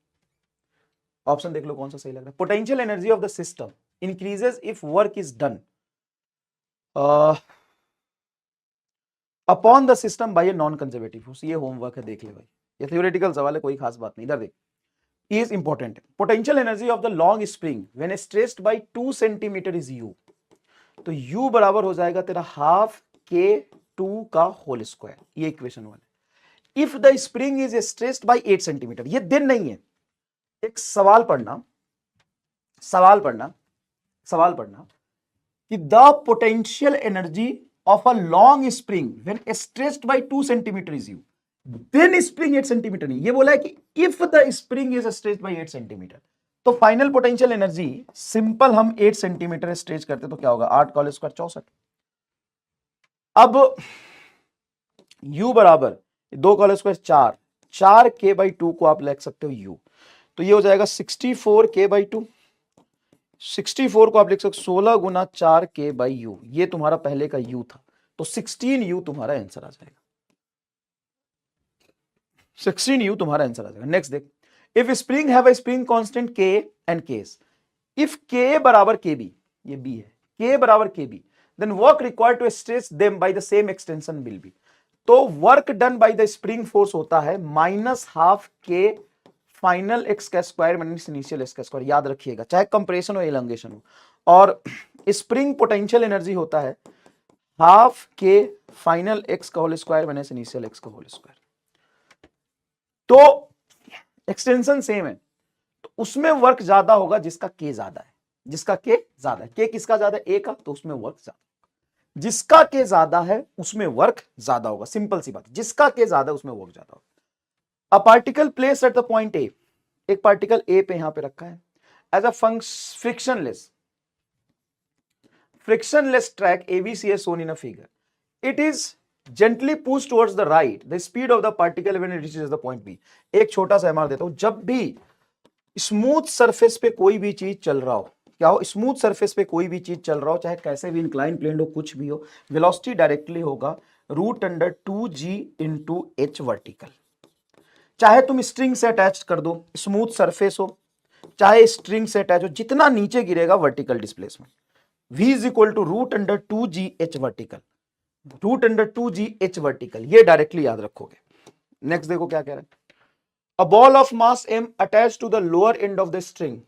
ऑप्शन देख लो कौन सा सही लग रहा है। Potential energy of the system increases if work is done upon the system by a non conservative force. ये होमवर्क है, देख ले भाई, ये थ्योरेटिकल सवाल है, कोई खास बात नहीं। इधर देख, is important. Potential energy of the long spring when stressed by 2 centimetre is u, तो u बराबर हो जाएगा तेरा हाफ के 2 का होल स्क्वायर, ये इक्वेशन 1 है। If the spring is stressed by 8 centimetre, ये दिन नहीं है, एक सवाल पढ़ना, सवाल पढ़ना, सवाल पढ़ना कि the potential energy of a long spring when stressed by 2 centimetre is u, then spring 8 centimetre नहीं, ये बोला है कि if the spring is stressed by 8 centimetre, तो फाइनल पोटेंशियल एनर्जी सिंपल हम 8 सेंटीमीटर स्ट्रेच करते तो क्या होगा? 8 का होल स्क्वायर 64। अब u बराबर 2 का होल स्क्वायर 4, 4 k बाई 2 को आप लिख सकते हो u, तो ये हो जाएगा 64 k बाई 2, 64 को आप लिख सकते 16 गुना 4 k बाई u, ये तुम्हारा पहले का u था, तो 16u तुम्हारा आंसर आ जाएगा, 16u तुम्हारा आंसर आ जाएगा। नेक्स्ट देख, if spring have a spring constant k and case, if k बराबर kb, ये b है, k बराबर kb, then work required to stretch them by the same extension will be, तो work done by the spring force होता है माइनस हाफ के फाइनल एक्स का स्क्वायर माइनस इनिशियल एक्स का स्क्वायर, याद रखिएगा, चाहे कंप्रेशन हो एलंगेशन हो। और स्प्रिंग पोटेंशियल एनर्जी होता है हाफ के फाइनल एक्स का whole square minus initial x का होल स्क्वायर, तो एक्सटेंशन सेम है, तो उसमें वर्क ज्यादा होगा जिसका के ज्यादा है, जिसका के ज्यादा है। के किसका ज्यादा है? ए का, तो उसमें वर्क ज्यादा, जिसका के ज्यादा है उसमें वर्क ज्यादा होगा, सिंपल सी बात, जिसका के ज्यादा उसमें वर्क ज्यादा होगा। A particle place at the point A, एक पार्टिकल ए पे यहां पे रखा है as a frictionless track ABC as shown in a figure. It is gently pushed towards the right. The speed of the particle when it reaches the point B. एक छोटा सा एमआर देता हूं, जब भी स्मूथ सरफेस पे कोई भी चीज चल रहा हो, क्या हो? स्मूथ सरफेस पे कोई भी चीज चल रहा हो, चाहे कैसे भी इंक्लाइन प्लेन हो, कुछ भी हो, वेलोसिटी डायरेक्टली होगा √2g इंटू h वर्टिकल। चाहे तुम स्ट्रिंग से अटैच कर दो, स्मूथ सरफेस हो, चाहे स्ट्रिंग से अटैच हो, जितना नीचे गिरेगा vertical displacement v is equal to √2gh vertical, √2gh vertical, ये डायरेक्टली याद रखोगे। नेक्स्ट देखो क्या कह रहा है, a ball of mass m attach to the lower end of the string,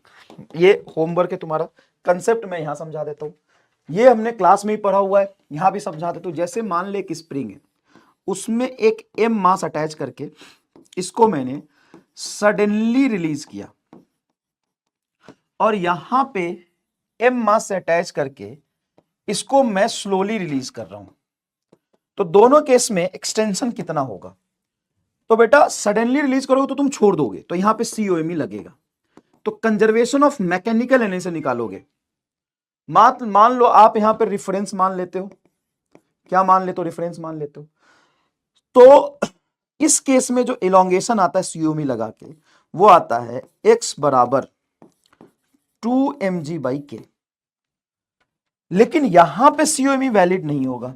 ये होमवर्क है तुम्हारा, कंसेप्ट मैं यहां समझा देता हूं, ये हमने क्लास में ही पढ़ा हुआ है, यहां भी समझा देता हूं। जैसे मान ले एक स्प्रिंग है, उसमें एक m मास अटैच करके इसको मैंने सडनली रिलीज किया, और यहां पे m मास से अटैच करके इसको मैं स्लोली रिलीज कर रहा हूं, तो दोनों केस में एक्सटेंशन कितना होगा? तो बेटा सडनली रिलीज करोगे तो तुम छोड़ दोगे, तो यहां पे COMe लगेगा। तो कंजर्वेशन ऑफ मैकेनिकल एनर्जी से निकालोगे, मान लो आप यहां पे रिफरेंस मान लेते हो, क्या मान लेते हो, रेफरेंस मान लेते हो। तो इस केस में जो इलोंगेशन आता है COMe लगा के, वो आता है x बराबर 2mg/k। लेकिन यहां पे COMe वैलिड नहीं होगा,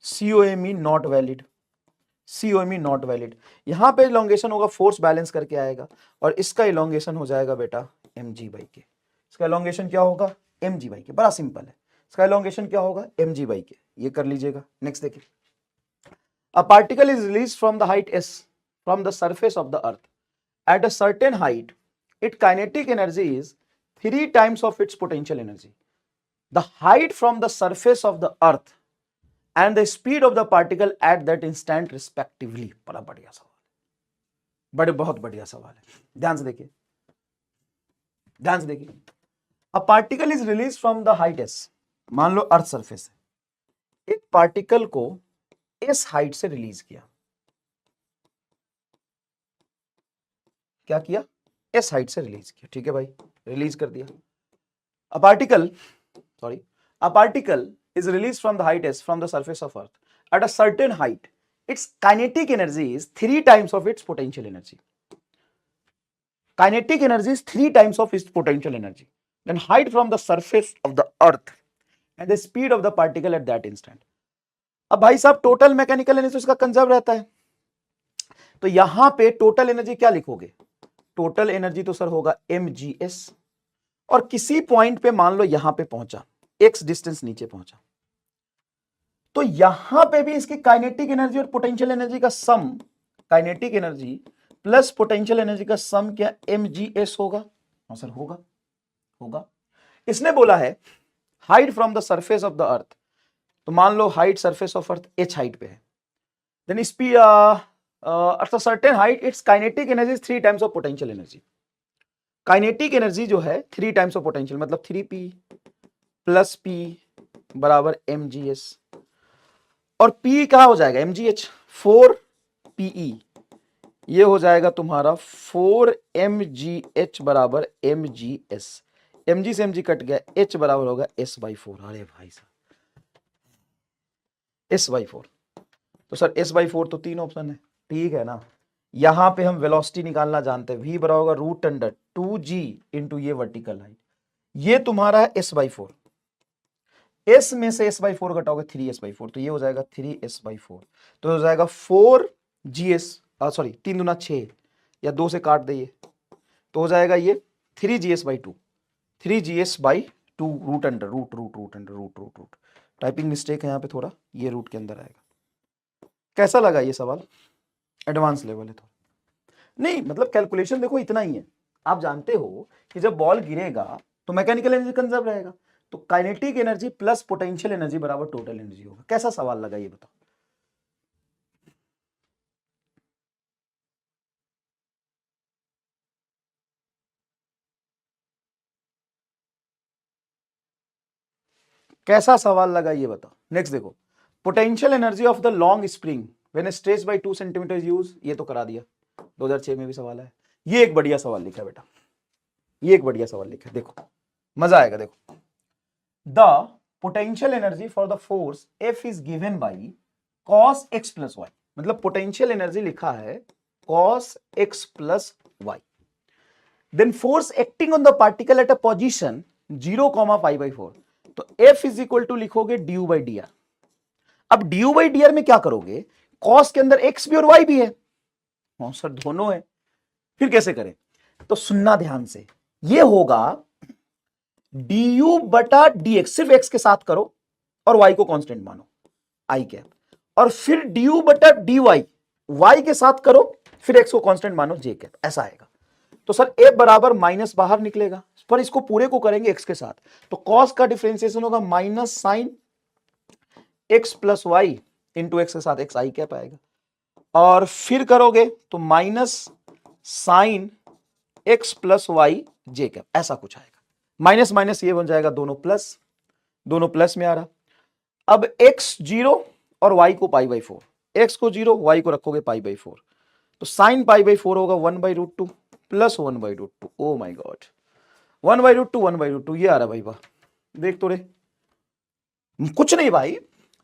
COMe not valid, COMe not valid. यहां पे इलोंगेशन होगा, फोर्स बैलेंस करके आएगा, और इसका इलोंगेशन हो जाएगा बेटा mg/k। इसका इलोंगेशन क्या होगा, mg/k। बड़ा सिंपल है, इसका इलोंगेशन क्या होगा, mg/k। ये कर लीजिएगा। नेक्स्ट देखिए, a particle is released from the height s from the surface of the earth at a certain height, its kinetic energy is 3 times of its potential energy. The height from the surface of the earth and the speed of the particle at that instant respectively। बड़ा बढ़िया सवाल, बहुत बढ़िया सवाल है, ध्यान से देखिए, ध्यान से देखिए। A particle is released from the height s, मान लो अर्थ सरफेस है, एक पार्टिकल को इस हाइट से रिलीज किया, क्या किया, इस हाइट से रिलीज किया, ठीक है भाई, रिलीज कर दिया। A particle is released from the height s from the surface of earth at a certain height, its kinetic energy is 3 times of its potential energy। kinetic energy is 3 times of its potential energy, then height from the surface of the earth and the speed of the particle at that instant। अब भाई साहब टोटल मैकेनिकल एनर्जी उसका कंजर्व रहता है, तो यहां पे टोटल एनर्जी क्या लिखोगे, टोटल एनर्जी तो सर होगा mgs, और किसी पॉइंट पे मान लो यहां पे पहुंचा, x डिस्टेंस नीचे पहुंचा, तो यहां पे भी इसकी काइनेटिक एनर्जी और पोटेंशियल एनर्जी का sum, kinetic energy plus potential energy का सम क्या mgs होगा, हाँ सर होगा, होगा। इसने बोला है height from the surface of the earth, तो मान लो height surface of earth h height पे है, then speed at a certain height its kinetic energy is 3 times of potential energy। Kinetic energy जो है 3 टाइम्स ऑफ पोटेंशियल, मतलब 3p प्लस p बराबर mgs, और p क्या हो जाएगा mgh, 4pe, ये हो जाएगा तुम्हारा 4mgh बराबर mgs, mg से mg कट गया, h बराबर होगा s/4। अरे भाई साहब s/4, तो सर s/4 तो 3 ऑप्शन है, ठीक है ना। यहां पे हम वेलोसिटी निकालना जानते हैं, v बराबर होगा √2g इंटू ये वर्टिकल हाइट, ये तुम्हारा है s/4, s में से s/4 घटाओगे 3s/4, तो ये हो जाएगा 3s/4, तो हो जाएगा 4gs, सॉरी 3 दूना 6, या 2 से काट दे ये, तो हो जाएगा ये 3gs/2, 3gs/2 √√√√√√, टाइपिंग मिस्टेक है यहाँ पे थोड़ा, ये रूट के अंदर आएगा। कैसा लगा ये सवाल, एडवांस लेवल है तो नहीं, मतलब कैलकुलेशन देखो इतना ही है, आप जानते हो कि जब बॉल गिरेगा तो मैकेनिकल एनर्जी कंजर्व रहेगा, तो kinetic energy plus potential energy बराबर टोटल एनर्जी होगा। कैसा सवाल लगा ये बताओ, कैसा सवाल लगा ये बताओ। नेक्स्ट देखो, potential energy of the long spring when stretched by 2 centimetre use, ये तो करा दिया, 2006 में भी सवाल है। ये एक बढ़िया सवाल लिखा है बेटा, ये एक बढ़िया सवाल लिखा है, देखो मजा आएगा। देखो, the potential energy for the force F is given by cos x plus y, मतलब पोटेंशियल एनर्जी लिखा है cos x plus y, then force acting on the particle at a position 0,5/4, तो F इज इक्वल टू लिखोगे du बाई डी आर। अब du बाई डी आर में क्या करोगे, cos के अंदर x भी और y भी है, हाँ सर दोनों है, फिर कैसे करें, तो सुनना ध्यान से, ये होगा du बटा dx, सिर्फ x के साथ करो और y को कांस्टेंट मानो i कैप, और फिर du बटा dy y के साथ करो, फिर x को कांस्टेंट मानो j कैप, ऐसा आएगा। तो सर a बराबर माइनस बाहर निकलेगा, पर इसको पूरे को करेंगे x के साथ, तो cos का डिफरेंशिएशन होगा minus sine x plus y into x के साथ x i कैप आएगा, और फिर करोगे तो minus sine x plus Y J cap, ऐसा कुछ आएगा। माइनस माइनस ये बन जाएगा दोनों प्लस में आ रहा। अब x 0 और y को π/4, x को 0 y को रखोगे π/4, तो साइन पाई बाई 4 होगा 1/√2 प्लस 1/√2। ओ माय गॉड, 1/√2 1/√2 ये आ रहा भाई, वाह देख तो रे, कुछ नहीं भाई,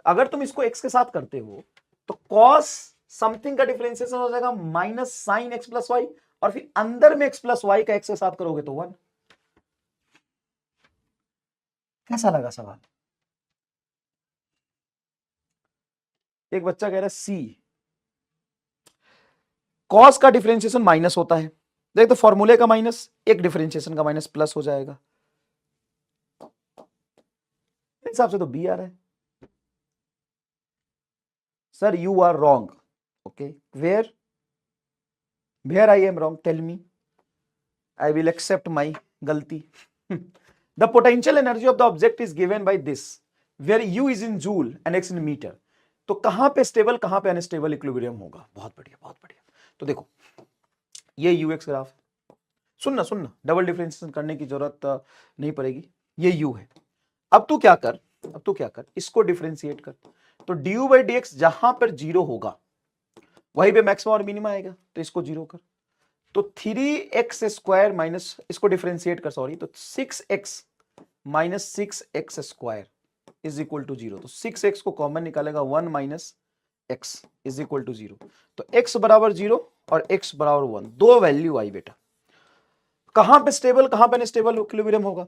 अगर तुम इसको x के साथ करते हो तो cos समथिंग का डिफरेंशिएशन हो जाएगा minus sine x plus y, और फिर अंदर में x प्लस वाई का x के साथ करोगे तो 1। कैसा लगा सवाल? एक बच्चा कह रहा है सी, cos का डिफरेंशिएशन माइनस होता है, देख तो फॉर्मूले का माइनस, एक डिफरेंशिएशन का माइनस प्लस हो जाएगा, हिसाब से तो बी आ रहा है। Sir you are wrong, okay, where I am wrong, tell me, I will accept my गलती। The potential energy of the object is given by this, where U is in joule and X in metre. तो कहां पे स्टेबल कहां पे अनस्टेबल इक्विलिब्रियम होगा? बहुत बढ़िया बहुत बढ़िया। तो देखो ये यूएक्स ग्राफ, सुनना सुनना, डबल डिफरेंशिएशन करने की जरूरत नहीं पड़ेगी, ये यू है। अब तू क्या कर, इसको डिफरेंशिएट कर, तो ड्यू बाई डी एक्स जहां पर जीरो होगा वहीं पे मैक्सिमम और मिनिमम आएगा, तो इसको जीरो कर, तो 3x² माइनस, इसको डिफरेंशिएट कर सॉरी, तो 6x minus 6x² is equal to 0। तो 6x को कॉमन निकालेगा 1 minus x is equal to 0। तो x बराबर 0 और x बराबर 1, दो वैल्यू आई बेटा। कहां पे स्टेबल कहां पे अनस्टेबल इक्विलिब्रियम होगा?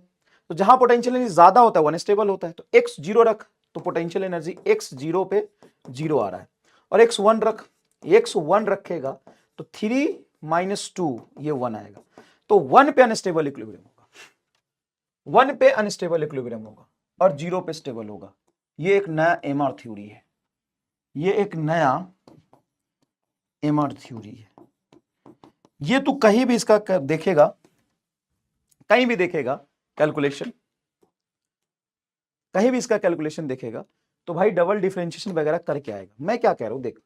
तो जहां पोटेंशियल एनर्जी ज्यादा होता है वो अनस्टेबल होता है, तो x 0 रख, तो पोटेंशियल एनर्जी x 0 पे 0 आ रहा है, और x 1 रख, x 1 रखेगा तो 3 माइनस 2 ये 1 आएगा, तो 1 पे अनस्टेबल इक्विलिब्रियम होगा, 1 पे अनस्टेबल इक्विलिब्रियम होगा और 0 पे स्टेबल होगा। ये एक नया एमआर थ्योरी है, ये एक नया एमआर थ्योरी है। ये तू कहीं भी इसका देखेगा, कहीं भी देखेगा कैलकुलेशन, कहीं भी इसका कैलकुलेशन देखेगा तो भाई डबल डिफरेंशिएशन वगैरह करके आएगा। मैं क्या कह रहा हूं देख,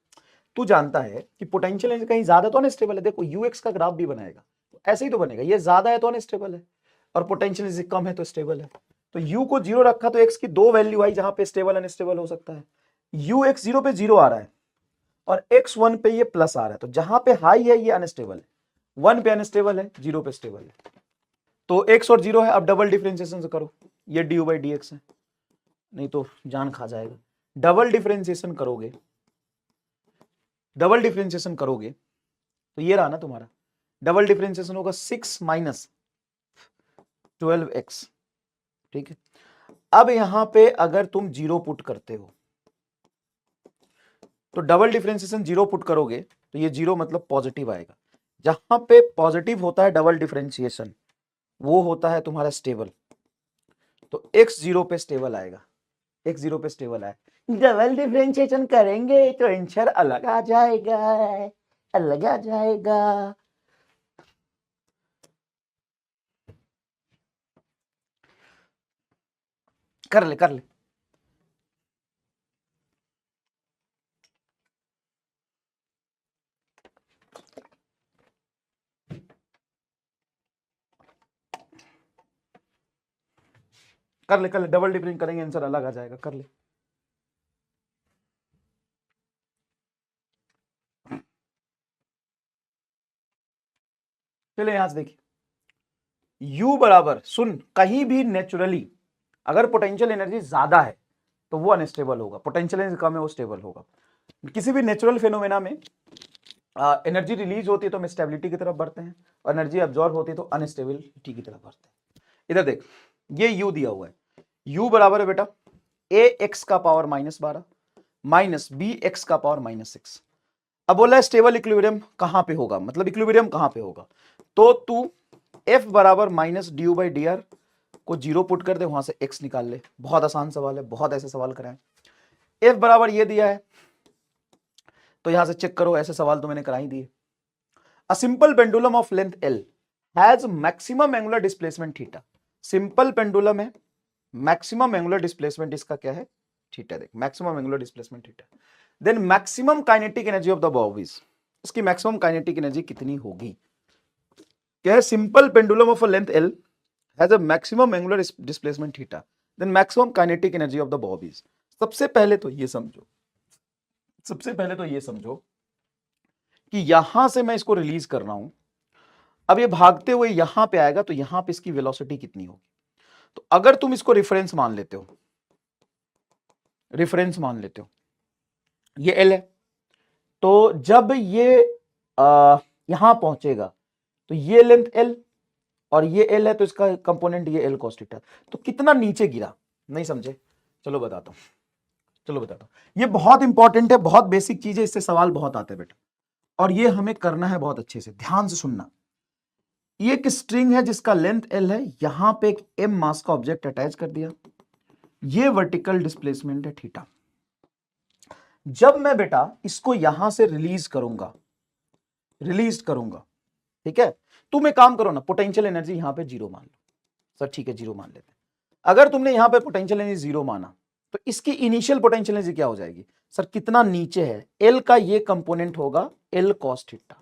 तू जानता है कि पोटेंशियल एनर्जी कहीं ज्यादा तो अनस्टेबल है, देखो यूएक्स का ग्राफ भी बनाएगा ऐसे ही तो बनेगा, ये ज्यादा है तो अनस्टेबल है और पोटेंशियल एनर्जी कम है तो स्टेबल है। तो यू को 0 रखा तो एक्स की दो वैल्यू आई जहां पे स्टेबल अनस्टेबल हो सकता है। यू एक्स 0 पे 0 आ रहा है और एक्स 1 पे ये प्लस आ रहा है, तो जहां पे हाई है ये अनस्टेबल है, 1 पे अनस्टेबल है, 0 पे स्टेबल है। तो x और 0 है, अब डबल डिफरेंशिएशन से करो, ये ड्यू बाई डी एक्स है, नहीं तो जान खा जाएगा। डबल डिफरेंशिएशन करोगे, डबल डिफरेंशिएशन करोगे तो ये रहा ना तुम्हारा, डबल डिफरेंशिएशन होगा 6 माइनस 12x, ठीक है। अब यहां पे अगर तुम 0 पुट करते हो तो डबल डिफरेंशिएशन 0 पुट करोगे तो ये 0 मतलब पॉजिटिव आएगा, जहां पे पॉजिटिव होता है डबल डिफरेंशिएशन वो होता है तुम्हारा स्टेबल, तो x 0 पे स्टेबल आएगा, x 0 पे स्टेबल आए, डबल डिफरेंशिएशन करेंगे तो आंसर अलग आ जाएगा, अलग आ जाएगा। कर ले कर ले, कर ले कर ले, डबल डिफरेंशिएशन करेंगे आंसर अलग आ जाएगा, कर ले। चले यहां से देखिए, U बराबर, सुन, कहीं भी नेचुरली अगर पोटेंशियल एनर्जी ज्यादा है तो वो अनस्टेबल होगा, पोटेंशियल एनर्जी कम है वो स्टेबल होगा। किसी भी नेचुरल फिनोमेना में एनर्जी रिलीज होती है तो हम स्टेबिलिटी की तरफ बढ़ते हैं, और एनर्जी अब्जॉर्ब होती है तो अनस्टेबिलिटी की तरफ बढ़ते हैं। इधर देख, ये U दिया हुआ है, U बराबर है बेटा ax का पावर -12 माइनस bx का पावर -6। अब बोला है स्टेबल इक्विलिब्रियम कहां पे होगा, मतलब इक्विलिब्रियम कहां पे होगा, तो तू F बराबर minus due by D R को 0 पुट कर दे, वहां से x निकाल ले, बहुत आसान सवाल है, बहुत ऐसे सवाल कराए। F बराबर ये दिया है तो यहां से चेक करो, ऐसे सवाल तो मैंने करा ही दिए। A simple pendulum of length L has maximum angular displacement theta, simple pendulum है, मैक्सिमम एंगुलर डिस्प्लेसमेंट इसका क्या है, थीटा, देख maximum angular displacement theta. Then maximum kinetic energy of the bob is, इसकी मैक्सिमम काइनेटिक एनर्जी कितनी होगी, क्या है, simple pendulum of a length L has a maximum angular displacement theta, then maximum kinetic energy of the bob is. सबसे पहले तो ये समझो, सबसे पहले तो ये समझो कि यहां से मैं इसको रिलीज कर रहा हूं, अब ये भागते हुए यहां पे आएगा तो यहां पे इसकी वेलोसिटी कितनी होगी। तो अगर तुम इसको रेफरेंस मान लेते हो, रेफरेंस मान लेते हो, ये एल है, तो जब ये यहां पहुंचेगा तो ये लेंथ एल और ये एल है, तो इसका कंपोनेंट ये एल cos थीटा। तो कितना नीचे गिरा, नहीं समझे, चलो बताता हूं, चलो बताता हूं। ये बहुत इंपॉर्टेंट है, बहुत बेसिक चीज है, इससे सवाल बहुत आते हैं बेटा, और ये हमें करना है बहुत अच्छे से, ध्यान से सुनना। ये एक स्ट्रिंग है जिसका लेंथ एल है, यहां पे एक एम मास का ऑब्जेक्ट अटैच कर दिया, ये वर्टिकल डिस्प्लेसमेंट है थीटा। जब मैं बेटा इसको यहां से रिलीज करूंगा, ठीक है, तुम एक काम करो ना, पोटेंशियल एनर्जी यहां पे जीरो मान लो। सर ठीक है, जीरो मान लेते हैं। अगर तुमने यहां पे पोटेंशियल एनर्जी जीरो माना तो इसकी इनिशियल पोटेंशियल एनर्जी क्या हो जाएगी, सर कितना नीचे है, एल का ये कंपोनेंट होगा एल cos थीटा।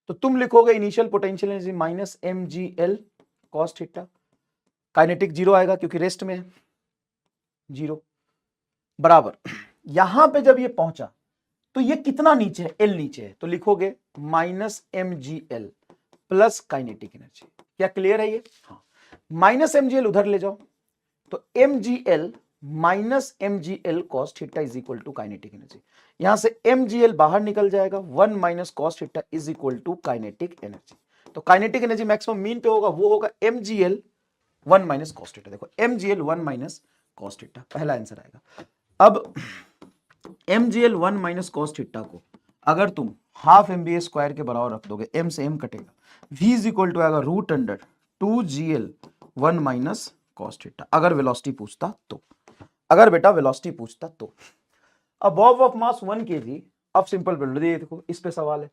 तो तुम लिखोगे initial potential energy minus M G l cos theta, kinetic zero आएगा क्योंकि रेस्ट में है, जीरो बराबर। यहां पे जब ये पहुंचा तो ये कितना नीचे है, एल नीचे है, तो लिखोगे minus M G l plus kinetic energy. क्या क्लियर है ये? हाँ, माइनस एम जी एल उधर ले जाओ, तो M ji L minus M G L cos theta is equal to kinetic energy. यहां से एम जी एल बाहर निकल जाएगा, 1 minus cos theta is equal to kinetic energy. तो काइनेटिक एनर्जी मैक्सिमम मीन पे होगा, वो होगा M G L 1 minus cos theta. देखो M G L 1 minus cos theta, पहला आंसर आएगा। अब M G L 1 minus cos theta को अगर तुम हाफ एम बी ए स्क्वायर के बराबर रख दोगे, एम से एम कटेगा, v इज इक्वल टू आएगा root under 2 g L 1 minus cos theta. अगर वेलोसिटी पूछता तो, अगर बेटा वेलोसिटी पूछता तो। अब बॉब ऑफ मास 1 kg, अब सिंपल पेंडुलम, देखो इस पे सवाल है,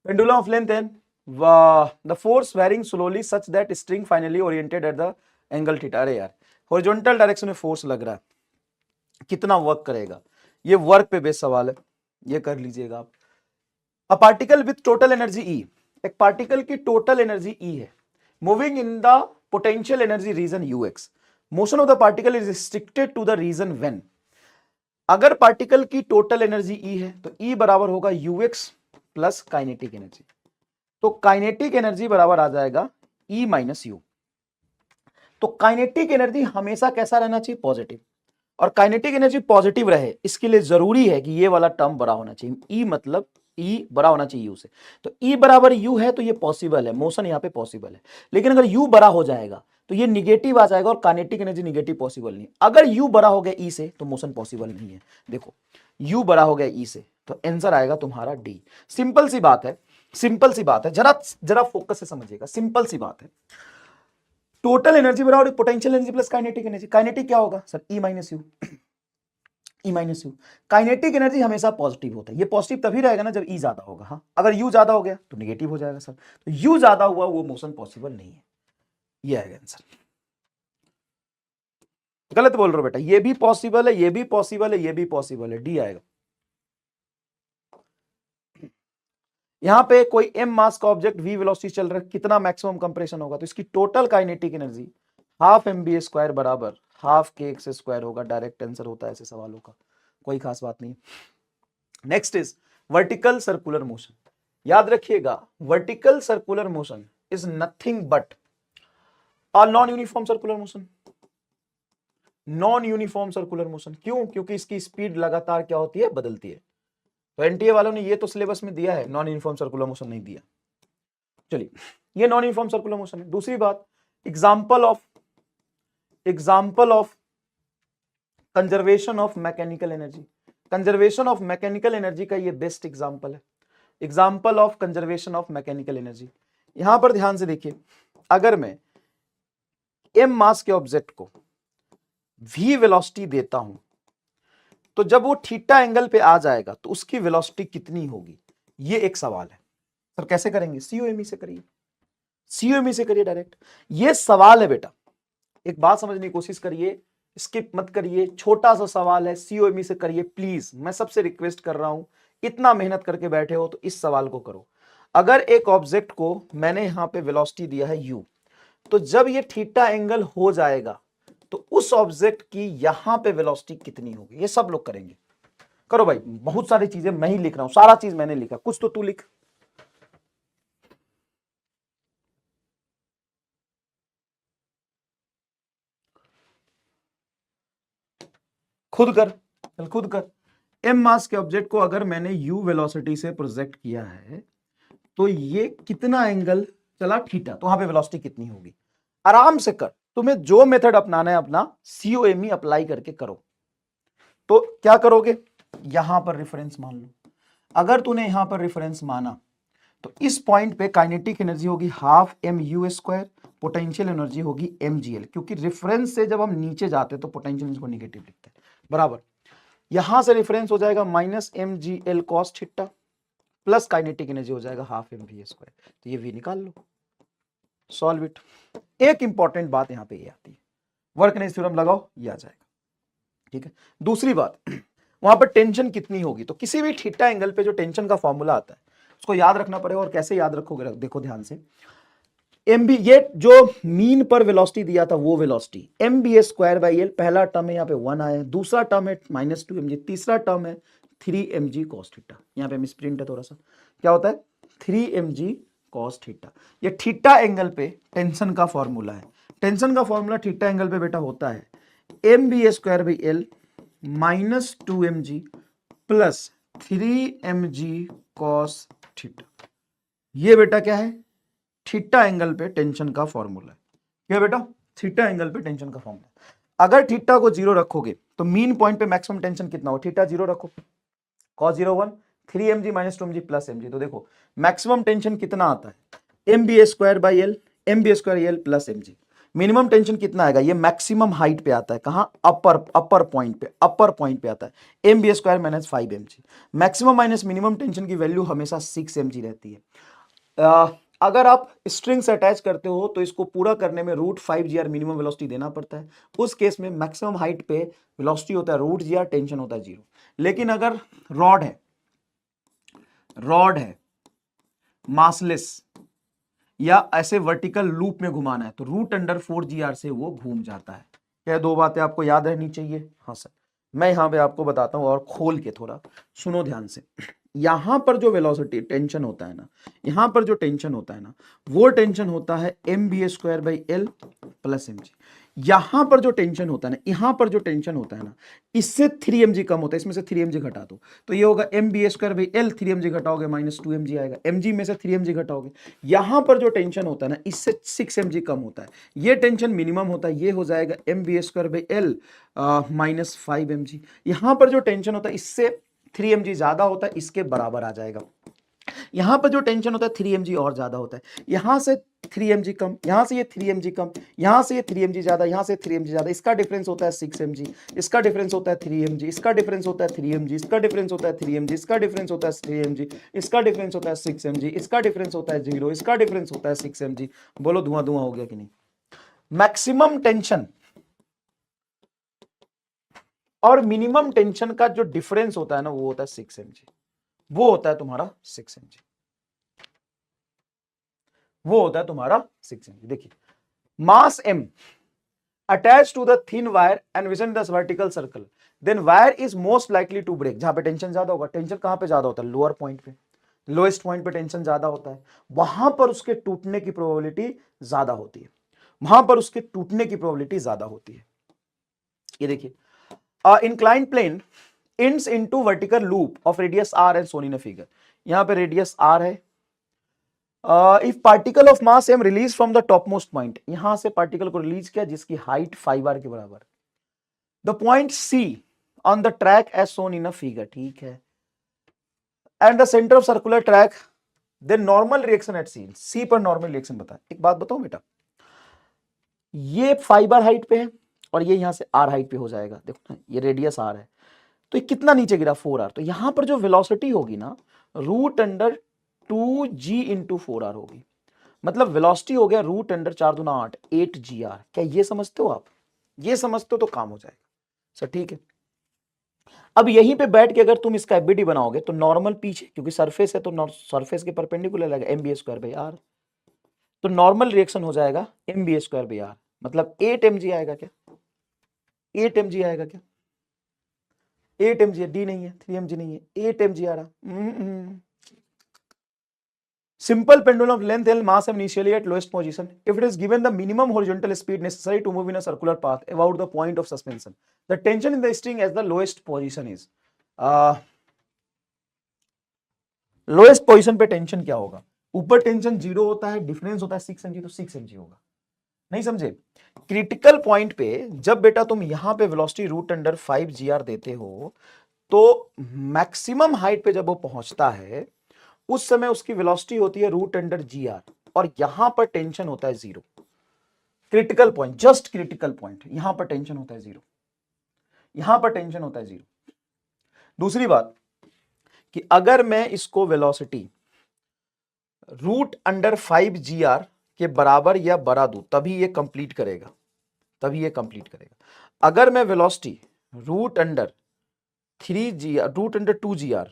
pendulum of length n, the force varying slowly such that string finally oriented at the angle theta. अरे यार, हॉरिजॉन्टल डायरेक्शन में फोर्स लग रहा है, कितना वर्क करेगा, ये वर्क पे बेस सवाल है, ये कर लीजिएगा आप। A particle with total energy E, एक पार्टिकल की टोटल एनर्जी ई है, moving in the potential energy region ux, motion of the particle is restricted to the region when. अगर पार्टिकल की टोटल एनर्जी ई है तो ई बराबर होगा ux प्लस काइनेटिक एनर्जी, तो काइनेटिक एनर्जी बराबर आ जाएगा ई माइनस यू। तो काइनेटिक एनर्जी हमेशा कैसा रहना चाहिए, पॉजिटिव, और काइनेटिक एनर्जी पॉजिटिव रहे इसके लिए जरूरी है कि ये वाला टर्म बड़ा होना चाहिए, ई मतलब ई बड़ा होना चाहिए यू से। तो ई बराबर यू है तो ये पॉसिबल है, मोशन यहां पे पॉसिबल है। लेकिन अगर यू बड़ा हो जाएगा तो ये निगेटिव आ जाएगा और काइनेटिक एनर्जी निगेटिव पॉसिबल नहीं। अगर यू बड़ा हो गया ई से तो मोशन पॉसिबल नहीं है। देखो यू बड़ा हो गया ई से तो आंसर आएगा तुम्हारा डी। सिंपल सी बात है, सिंपल सी बात है, जरा जरा फोकस से समझिएगा, सिंपल सी बात है। टोटल एनर्जी बराबर potential energy plus kinetic energy. Kinetic क्या होगा sir, E minus you, E minus you. Kinetic energy हमेशा पॉजिटिव होता है, ये पॉजिटिव तभी रहेगा ना जब ई ज्यादा होगा। हाँ, अगर यू ज्यादा हो गया तो निगेटिव हो जाएगा सर, तो यू ज्यादा हुआ वो मोशन पॉसिबल नहीं है, ये आएगा आंसर। गलत बोल रहे हो बेटा, ये भी पॉसिबल है, ये भी पॉसिबल है, ये भी पॉसिबल है, डी आएगा। यहां पे कोई एम मास का ऑब्जेक्ट वी वेलोसिटी चल रहा है, कितना मैक्सिमम कंप्रेशन होगा, तो इसकी total kinetic energy half M B ए स्क्वायर बराबर हाफ के एक्स स्क्वायर होगा। डायरेक्ट आंसर होता है ऐसे सवालों का, कोई खास बात नहीं। Next is vertical circular motion. याद रखिएगा, vertical circular motion is nothing but a non uniform circular motion. Non uniform circular motion क्यों, क्योंकि इसकी स्पीड लगातार क्या होती है, बदलती है। तो एनटीए वालों ने ये तो सिलेबस में दिया है, नॉन यूनिफॉर्म सर्कुलर मोशन नहीं दिया। चलिए, ये नॉन यूनिफॉर्म सर्कुलर मोशन है। दूसरी बात, example of conservation of mechanical energy. Conservation of mechanical energy का ये बेस्ट एग्जांपल है, example of conservation of mechanical energy. यहां पर ध्यान से देखिए, अगर मैं एम मास के ऑब्जेक्ट को v वेलोसिटी देता हूं तो जब वो थीटा एंगल पे आ जाएगा तो उसकी वेलोसिटी कितनी होगी, ये एक सवाल है। सर कैसे करेंगे, सीओएमई से करिए, सीओएमई से करिए डायरेक्ट, ये सवाल है बेटा। एक बात समझने की कोशिश करिए, स्किप मत करिए, छोटा सा सवाल है, सीओएमई से करिए प्लीज, मैं सबसे रिक्वेस्ट कर रहा हूं, इतना मेहनत करके बैठे हो तो इस सवाल को करो। अगर एक ऑब्जेक्ट को मैंने यहां पे वेलोसिटी दिया है u, तो जब ये थीटा एंगल हो जाएगा तो उस ऑब्जेक्ट की यहां पे वेलोसिटी कितनी होगी, ये सब लोग करेंगे। करो भाई, बहुत सारी चीजें मैं ही लिख रहा हूं, सारा चीज मैंने लिखा, कुछ तो तू लिख। खुद कर, चल खुद कर। एम मास के ऑब्जेक्ट को अगर मैंने यू वेलोसिटी से प्रोजेक्ट किया है तो ये कितना एंगल चला, थीटा, तो वहां पे वेलोसिटी कितनी होगी। आराम से कर, तुम्हें जो मेथड अपनाना है अपना सीओएमई अप्लाई करके करो। तो क्या करोगे, यहां पर रेफरेंस मान लो। अगर तूने यहां पर रेफरेंस माना तो इस पॉइंट पे काइनेटिक एनर्जी होगी half m u square, potential energy होगी एम जी एल, क्योंकि रेफरेंस से जब हम नीचे जाते हैं तो पोटेंशियल को निगेटिव लिखते हैं, बराबर। यहां से रेफरेंस हो जाएगा minus M G L cos theta, plus kinetic energy हो जाएगा हाफ एम वी स्क्वायर, तो ये वी निकाल लो, सॉल्व इट। एक इंपॉर्टेंट बात यहां पे ये आती है, वर्कनेस थ्योरम लगाओ, ये आ जाएगा, ठीक है। दूसरी बात, वहां पर टेंशन कितनी होगी, तो किसी भी थीटा एंगल पे जो टेंशन का फॉर्मूला आता है उसको याद रखना पड़ेगा। और कैसे याद रखोगे, देखो ध्यान से, एम बी, ये जो मीन पर वेलोसिटी दिया था वो velocity m B square by l, पहला टर्म है यहाँ पे 1 आया, दूसरा टर्म है माइनस 2 mg, तीसरा टर्म है 3 mg कॉस थीटा, यहाँ पे मिस प्रिंट है थोड़ा सा, क्या होता है 3 mg कॉस थीटा। ये थीटा एंगल पे टेंशन का फॉर्मूला है। टेंशन का फॉर्मूला थीटा एंगल पे बेटा होता है m B square by l minus 2 mg plus 3 mg cos theta. ये बेटा क्या है, थीटा एंगल पे टेंशन का फॉर्मूला है। क्या बेटा, थीटा एंगल पे टेंशन का फॉर्मूला। अगर थीटा को 0 रखोगे तो मीन पॉइंट पे मैक्सिमम टेंशन कितना हो, थीटा 0 रखो, cos 0 1, 3 mg minus 2 mg plus mg, तो देखो मैक्सिमम टेंशन कितना आता है m B square by l, m B square l plus mg। Minimum tension कितना आएगा, ये मैक्सिमम हाइट पे आता है, कहां, अपर पॉइंट पे आता है m B square minus 5 mg। Maximum minus minimum tension की वैल्यू हमेशा 6 mg रहती है। अगर आप स्ट्रिंग से अटैच करते हो तो इसको पूरा करने में root 5 g r minimum velocity देना पड़ता है। उस केस में मैक्सिमम हाइट पे वेलोसिटी होता है रूट जी आर, टेंशन होता है 0। लेकिन अगर रॉड है मासलेस या ऐसे वर्टिकल लूप में घुमाना है तो रूट अंडर 4 जी आर से वो घूम जाता है। क्या दो बातें आपको याद रहनी चाहिए, हाँ सर। मैं यहां पे आपको बताता हूं और खोल के थोड़ा सुनो ध्यान से। यहां पर जो वेलोसिटी टेंशन होता है ना, यहां पर जो टेंशन होता है ना, वो टेंशन होता है m B square by l plus m g. यहां पर जो टेंशन होता है ना, यहां पर जो टेंशन होता है ना, इससे 3 mg कम होता है, इसमें से 3 mg घटा दो तो ये होगा M B square by L, 3 mg घटाओगे माइनस 2 mg आएगा, mg में से 3 mg घटाओगे। यहां पर जो टेंशन होता है ना, इससे 6 mg कम होता है, ये टेंशन मिनिमम होता है, ये हो जाएगा m B square by l minus 5 mg। यहां पर जो टेंशन होता है इससे 3 mg ज्यादा होता है, इसके बराबर आ जाएगा। यहां पर जो टेंशन होता है 3 mg और ज्यादा होता है, यहां से 3 mg कम, यहां से ये 3 mg कम, यहां से ये 3 mg ज्यादा, यहां से 3 mg ज्यादा, इसका डिफरेंस होता है 6 mg, इसका डिफरेंस होता है 3 mg, इसका डिफरेंस होता है 3 mg, इसका डिफरेंस होता है 3 mg, इसका डिफरेंस होता है 3 mg, इसका डिफरेंस होता है 6 mg, इसका डिफरेंस होता है 0, इसका डिफरेंस होता है 6 mg। बोलो धुआं धुआं हो गया कि नहीं। मैक्सिमम टेंशन और मिनिमम टेंशन का जो डिफरेंस होता है ना, वो होता है 6 mg, वो होता है तुम्हारा 6 mg, वो होता है तुम्हारा 6 mg। देखिए, मास m attached to the thin wire and within this vertical circle, then wire is most likely to break। जहां पे टेंशन ज्यादा होगा, टेंशन कहां पे ज्यादा होता है, लोअर पॉइंट पे, लोएस्ट पॉइंट पे टेंशन ज्यादा होता है, वहां पर उसके टूटने की प्रोबेबिलिटी ज्यादा होती है, वहां पर उसके टूटने की प्रोबेबिलिटी ज्यादा होती है। ये देखिए, inclined plane ends into vertical loop of radius r and shown in a figure। यहां पे रेडियस r है। If particle of mass m release from the top most point, यहां से पार्टिकल को रिलीज किया जिसकी हाइट 5r के बराबर, the point C on the track as shown in a figure, ठीक है, and the centre of circular track, then normal reaction at C, C पर नॉर्मल रिएक्शन बता। एक बात बताओ बेटा, ये 5r हाइट पे है और ये यहां से r हाइट पे हो जाएगा, देखो ना ये रेडियस r है, तो ये कितना नीचे गिरा 4r, तो यहां पर जो वेलोसिटी होगी ना root under 2g into 4r होगी, मतलब वेलोसिटी हो गया रूट अंडर 4 दूना 8, 8gr। क्या ये समझते हो आप, ये समझते हो तो काम हो जाएगा सर, ठीक है। अब यहीं पे बैठ के अगर तुम इसका एफबीडी बनाओगे तो नॉर्मल पीछे, क्योंकि सरफेस है तो सरफेस के परपेंडिकुलर लगेगा m B square by r, तो नॉर्मल रिएक्शन हो जाएगा m B square by r, मतलब 8 mg आएगा क्या, 8 mg आएगा क्या, 8 mg है, डी नहीं है, 3 mg नहीं है, 8 mg आ रहा। Simple pendulum of length L, mass m initially at lowest position. If it is given the minimum horizontal speed necessary to move in a circular path about the point of suspension, the tension in the string as the lowest position is. Lowest position पे टेंशन क्या होगा? ऊपर टेंशन 0 होता है, डिफरेंस होता है 6 mg, तो 6 mg होगा। नहीं समझे? क्रिटिकल पॉइंट पे जब बेटा तुम यहां पे वेलोसिटी रूट अंडर 5 gr देते हो, तो मैक्सिमम हाइट पे जब वो पहुंचता है उस समय उसकी वेलोसिटी होती है रूट अंडर gr, और यहां पर टेंशन होता है 0। Critical point, just critical point, यहां पर टेंशन होता है 0, यहां पर टेंशन होता है 0। दूसरी बात कि अगर मैं इसको वेलोसिटी रूट अंडर 5 gr के बराबर या बड़ा दूं तभी ये कंप्लीट करेगा, तभी ये कंप्लीट करेगा। अगर मैं velocity root under 3 gr, root under 2 gr,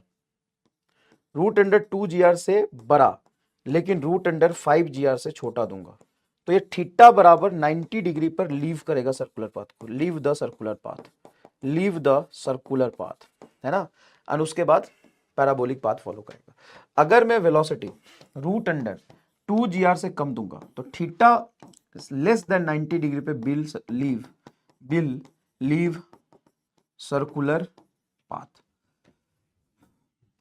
root under 2 gr से बड़ा लेकिन रूट अंडर 5 gr से छोटा दूंगा, तो ये थीटा बराबर 90 डिग्री पर लीव करेगा सर्कुलर पाथ को, leave the circular path, leave the circular path, है ना। और उसके बाद पैराबोलिक पाथ फॉलो करेगा। अगर मैं वेलोसिटी रूट अंडर 2 gr से कम दूंगा तो थीटा लेस देन 90 डिग्री पे बिल लीव सर्कुलर पाथ।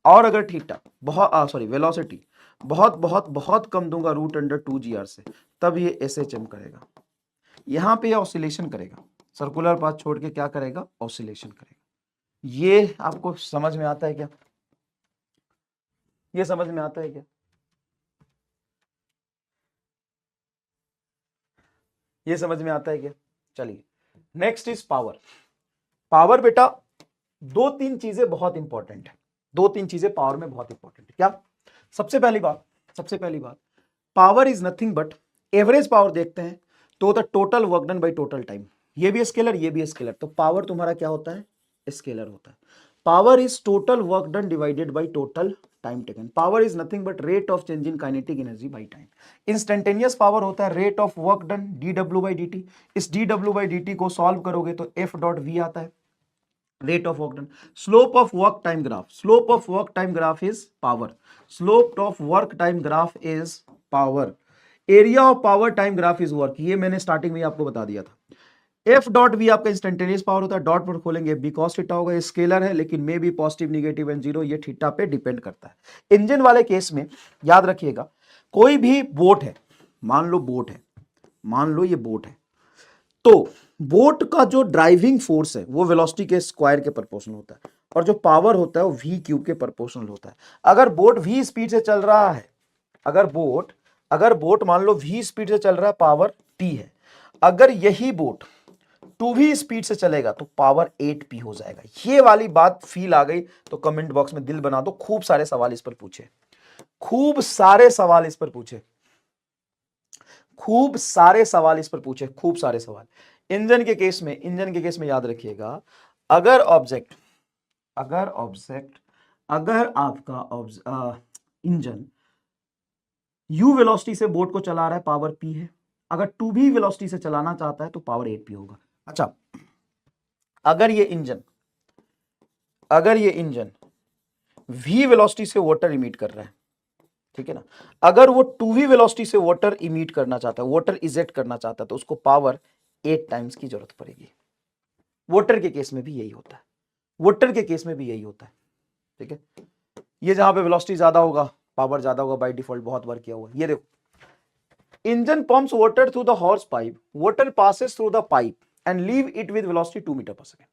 और अगर थीटा वेलोसिटी बहुत बहुत बहुत कम दूंगा रूट अंडर 2 gr से, तब ये SHM करेगा, यहां पे ऑसिलेशन करेगा, सर्कुलर पाथ छोड़ के क्या करेगा? ऑसिलेशन करेगा। ये आपको समझ में आता है क्या? ये समझ में आता है क्या? ये समझ में आता है क्या? चलिए नेक्स्ट इज पावर। पावर बेटा 2-3 चीजें बहुत इंपॉर्टेंट है, 2-3 चीजें पावर में बहुत इंपॉर्टेंट है। क्या? सबसे पहली बात power is nothing but, average power देखते हैं तो the total work done by total time. ये भी स्केलर, ये भी स्केलर, तो पावर तुम्हारा क्या होता है? स्केलर होता है। Power is total work done divided by total time taken. Power is nothing but rate of change in kinetic energy by time. Instantaneous power होता है rate of work done dw/dt। इस dw/dt को सॉल्व करोगे तो F.V आता है, rate of work done. Slope of work time graph, slope of work time graph is power, slope of work time graph is power. Area of power time graph is work, ये मैंने स्टार्टिंग में आपको बता दिया था। F.V आपका इंस्टेंटेनियस पावर होता है, डॉट पर खोलेंगे बी कॉस थीटा होगा, स्केलर है लेकिन मे भी पॉजिटिव नेगेटिव एंड जीरो, ये थीटा पे डिपेंड करता है। इंजन वाले केस में याद रखिएगा, कोई भी बोट है, मान लो बोट है, मान लो ये बोट है, तो बोट का जो ड्राइविंग फोर्स है वो वेलोसिटी के स्क्वायर के प्रोपोर्शनल होता है, और जो पावर होता है वो v क्यूब के प्रोपोर्शनल होता है। अगर बोट v स्पीड से चल रहा है, अगर बोट मान लो v स्पीड से चल रहा है, पावर p है। अगर यही बोट 2v स्पीड से चलेगा तो पावर 8p हो जाएगा। ये वाली बात फील आ गई तो कमेंट बॉक्स में दिल बना दो, खूब सारे सवाल इस पर पूछे, खूब सारे सवाल इस पर पूछे, खूब सारे सवाल इस पर पूछे, खूब सारे सवाल। इंजन के केस में याद रखिएगा, अगर आपका इंजन u वेलोसिटी से बोट को चला रहा है, पावर p है। अगर 2v वेलोसिटी से चलाना चाहता है तो पावर 8p होगा। अच्छा, अगर ये इंजन v वेलोसिटी से वाटर इमिट कर रहा है, ठीक है ना, अगर वो 2v वेलोसिटी से वाटर इमिट करना चाहता है, वाटर इजेक्ट करना चाहता है, तो उसको पावर 8 टाइम्स की जरूरत पड़ेगी। वाटर के केस में भी यही होता है, ठीक है। ये जहां पे वेलोसिटी ज्यादा होगा पावर ज्यादा होगा, बाय डिफॉल्ट, बहुत बार किया हुआ। ये देखो, engine pumps water through the horse pipe, water passes through the pipe and leave it with velocity 2 metre पर second.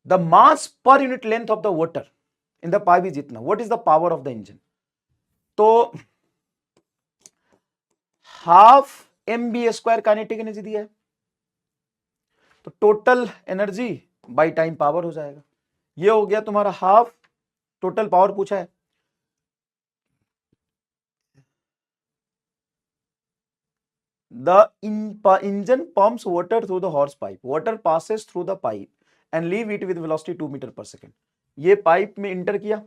The mass per unit length of the water in the pipe is इतना, what is the power of the engine? तो हाफ mv² काइनेटिक एनर्जी दिया है, तो total energy by time power हो जाएगा। ये हो गया तुम्हारा हाफ, टोटल पावर पूछा है। The engine pumps water through the hose pipe. Water passes through the pipe and leave it with velocity 2 metre पर सेकेंड। ये पाइप में इंटर किया,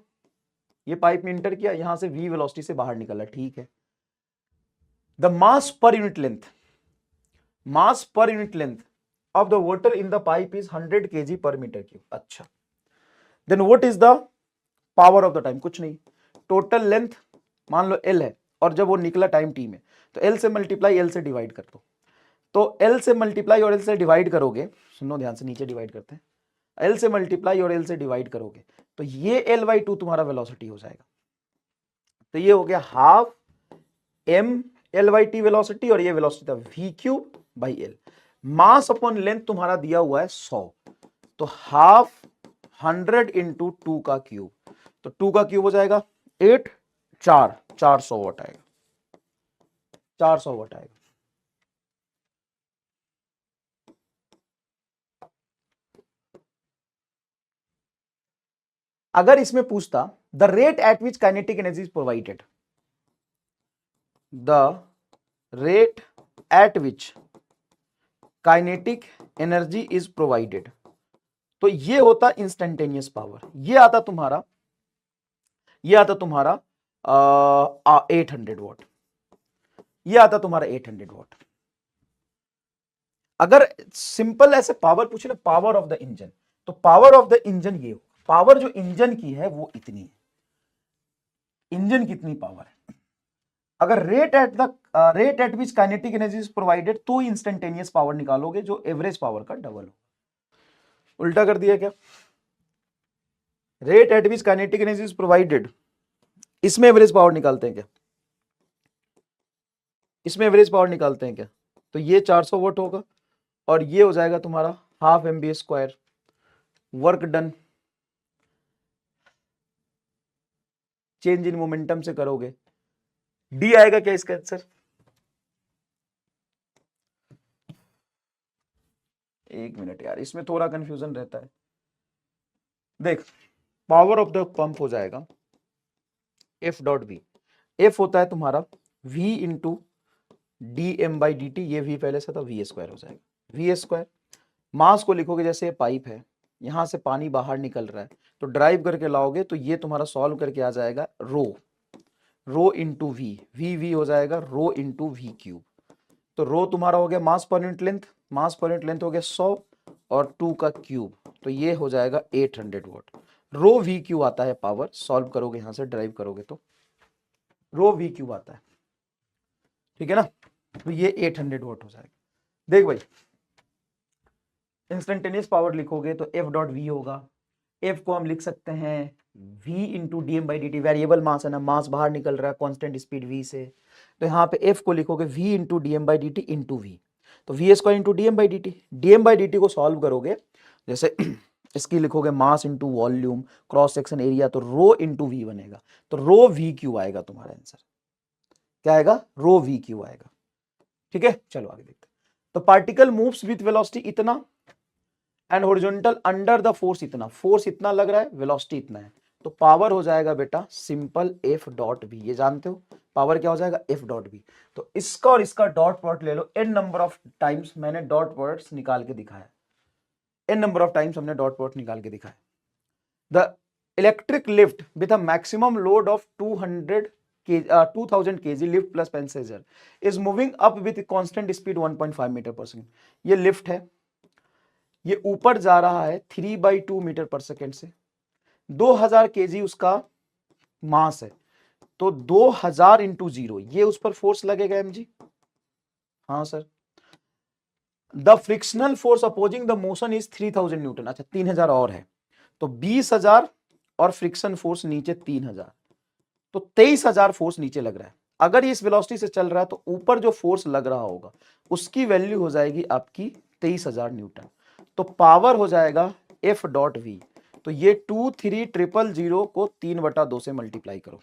यहां से v वेलोसिटी से बाहर निकला, ठीक है। The mass per unit length of the water in the pipe is 100 kg per meter cube। अच्छा, then what is the power of the time, कुछ नहीं, टोटल लेंथ मान लो एल है और जब वो निकला टाइम टी में, तो एल से मल्टीप्लाई एल से डिवाइड कर दो। तो एल से मल्टीप्लाई और एल से डिवाइड करोगे, सुनो ध्यान से, नीचे डिवाइड करते हैं, एल से मल्टीप्लाई और एल से डिवाइड करोगे तो ये एल बाई टू तुम्हारा वेलोसिटी हो जाएगा। तो ये हो गया half m l by t velocity, और ये वेलोसिटी था v cube by l. Mass upon length तुम्हारा दिया हुआ है 100, तो हाफ 100 इंटू 2 का क्यूब, तो 2 का क्यूब हो जाएगा 8, 400 वाट आएगा, 400 वाट आएगा। अगर इसमें पूछता the rate at which kinetic energy is provided, the rate at which kinetic energy is provided, तो ये होता इंस्टेंटेनियस पावर, ये आता तुम्हारा 800 वॉट, ये आता तुम्हारा 800 वॉट। अगर सिंपल ऐसे पावर पूछे ना, पावर ऑफ द इंजन, तो पावर ऑफ द इंजन ये हो, पावर जो इंजन की है वो इतनी है, इंजन कितनी पावर है। अगर rate at which kinetic energy is provided, तो इंस्टेंटेनियस पावर निकालोगे जो एवरेज पावर का डबल हो। उल्टा कर दिया क्या, rate at which kinetic energy is provided, इसमें एवरेज पावर निकालते हैं क्या, इसमें एवरेज पावर निकालते हैं क्या, तो ये 400 वोट होगा और ये हो जाएगा तुम्हारा half MB square work done, change in momentum से करोगे, डी आएगा क्या इसका आंसर, एक मिनट यार, इसमें थोड़ा कंफ्यूजन रहता है। देख, पावर ऑफ द पंप हो जाएगा एफ डॉट वी, एफ होता है तुम्हारा v into D M by D t, ये v पहले से था, वी स्क्वायर हो जाएगा, वी स्क्वायर। मास को लिखोगे जैसे ये पाइप है, यहां से पानी बाहर निकल रहा है, तो ड्राइव करके लाओगे तो ये तुम्हारा सॉल्व करके आ जाएगा रो इंटू वी हो जाएगा रो इंटू वी क्यूब। तो रो तुम्हारा हो गया मास पर यूनिट लेंथ, मास पर यूनिट लेंथ हो गया 100 और 2 का क्यूब, तो ये हो जाएगा 800 वॉट। रो वी क्यू आता है पावर, सॉल्व करोगे यहां से ड्राइव करोगे तो रो वी क्यू आता है, ठीक है ना, तो ये 800 वॉट हो जाएगा। देख भाई, इंस्टेंटेनियस पावर लिखोगे तो एफ डॉट वी होगा, एफ को हम लिख सकते हैं v into D M by D T, variable mass है ना, मास बाहर निकल रहा है कांस्टेंट स्पीड v से, तो यहाँ पे f को लिखोगे v into D M by D T into we, तो we square into D M by D T, D M by D T को सॉल्व करोगे जैसे इसकी लिखोगे mass into volume cross section area, तो रो इंटू वी बनेगा, तो रो वी क्यू आएगा तुम्हारा आंसर, क्या आएगा, रो वी क्यू आएगा। ठीक है, चलो आगे देखते हैं। तो पार्टिकल मूव्स विथ वेलोसिटी इतना and horizontal under the force इतना, फोर्स इतना लग रहा है, वेलोसिटी इतना है, तो पावर हो जाएगा बेटा सिंपल एफ डॉट बी, ये जानते हो पावर क्या हो जाएगा, एफ डॉट बी। तो इसका और इसका डॉट प्रोडक्ट ले लो, एन नंबर ऑफ टाइम्स मैंने डॉट प्रोडक्ट्स निकाल के दिखाया, एन नंबर ऑफ टाइम्स हमने डॉट प्रोडक्ट निकाल के दिखाया। The electric lift with a maximum load of 2000 kg lift plus passenger is moving up with constant speed 1.5 metre per second. ये लिफ्ट है, ये ऊपर जा रहा है 3/2 मीटर पर सेकेंड से, 2000 kg उसका मास है, तो 2000 इंटू 0, ये उस पर फोर्स लगेगा एम जी, हाँ sir. The frictional force opposing the motion is 3000 Newton, अच्छा 3000 और है, तो 20,000 और फ्रिक्शन फोर्स नीचे 3000, तो 23,000 फोर्स नीचे लग रहा है। अगर ये इस वेलोसिटी से चल रहा है तो ऊपर जो फोर्स लग रहा होगा उसकी वैल्यू हो जाएगी आपकी 23,000 न्यूटन, तो पावर हो जाएगा एफ डॉट वी, तो ये 23,000 को 3/2 से मल्टीप्लाई करो,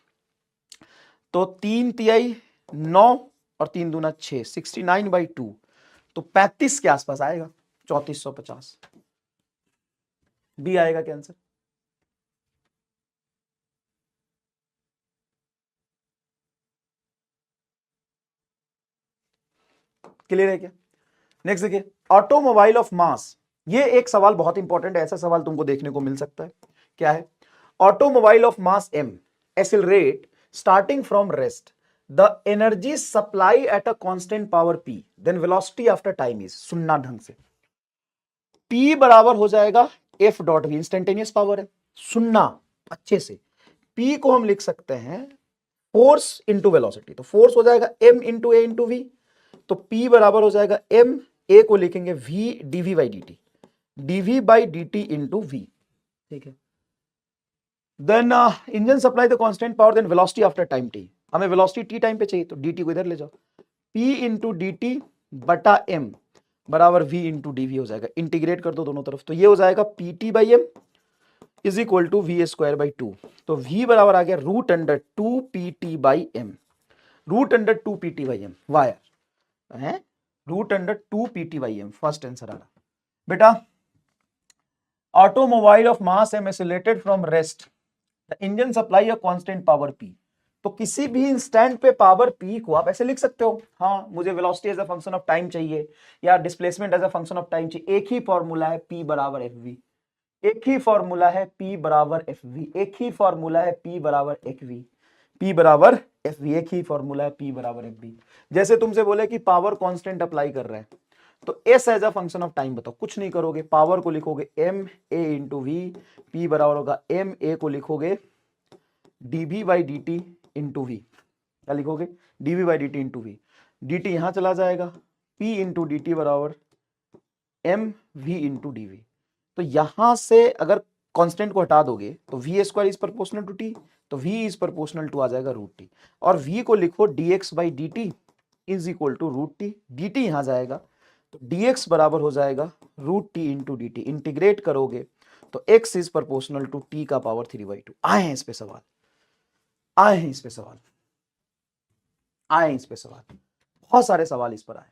तो 3 तिहाई 9 और 3 दूना 6, 69/2, तो 35 के आसपास आएगा, 3450 बी आएगा क्या आंसर। क्लियर है क्या। नेक्स्ट देखिए, ऑटोमोबाइल ऑफ मास, ये एक सवाल बहुत इंपॉर्टेंट है, ऐसा सवाल तुमको देखने को मिल सकता है, क्या है, automobile of mass m accelerate starting from rest, the energy supply at a constant power p, then velocity after time is, सुनना ढंग से, p बराबर हो जाएगा f dot v, instantaneous power है, सुनना अच्छे से, P को हम लिख सकते हैं फोर्स इंटू वेलोसिटी, तो फोर्स हो जाएगा m into a into we, तो P बराबर हो जाएगा m, a को लिखेंगे v dv by dt, dv by dt into v, ठीक है। Then engine supply the constant power, then velocity after time t, हमें वेलोसिटी t टाइम पे चाहिए तो dt को इधर ले जाओ, p इंटू dt बटा m बराबर v इंटू dv हो जाएगा, इंटीग्रेट कर दो दोनों तरफ, तो ये हो जाएगा pt by m is equal to V square by 2, तो v बराबर आ गया root under 2 pt by m, root under 2 pt by m, वायर है root under 2 pt by m, first answer आ रहा बेटा। Automobile of mass m accelerated from rest, the engine supply a constant power p, तो किसी भी इंस्टेंट पे पावर p को आप ऐसे लिख सकते हो, हाँ मुझे velocity as a function of time चाहिए या displacement as a function of time चाहिए, एक ही फॉर्मूला है p बराबर fv, एक ही फॉर्मूला है p बराबर fv, एक ही फॉर्मूला है p बराबर fv, p बराबर fv, एक ही फॉर्मूला है p बराबर fv। जैसे तुमसे बोले कि पावर कांस्टेंट अप्लाई कर रहे हैं तो s as a function of time बताओ, कुछ नहीं करोगे, पावर को लिखोगे m a into v, p बराबर होगा m a को लिखोगे dv by dt into v, क्या लिखोगे dv by dt into v, dt यहां चला जाएगा, p इंटू dt बराबर m v इंटू dv, तो यहां से अगर कांस्टेंट को हटा दोगे तो we square is proportional to t, तो v इज प्रोपोर्शनल टू आ जाएगा रूट टी, और v को लिखो dx by dt is equal to root t, dt यहां जाएगा तो dx बराबर हो जाएगा root t into d t, integrate करोगे तो x is proportional to t का पावर 3/2। आए हैं इस पे सवाल, आए हैं इस पे सवाल, आए हैं इस पे सवाल, बहुत सारे सवाल इस पर आए।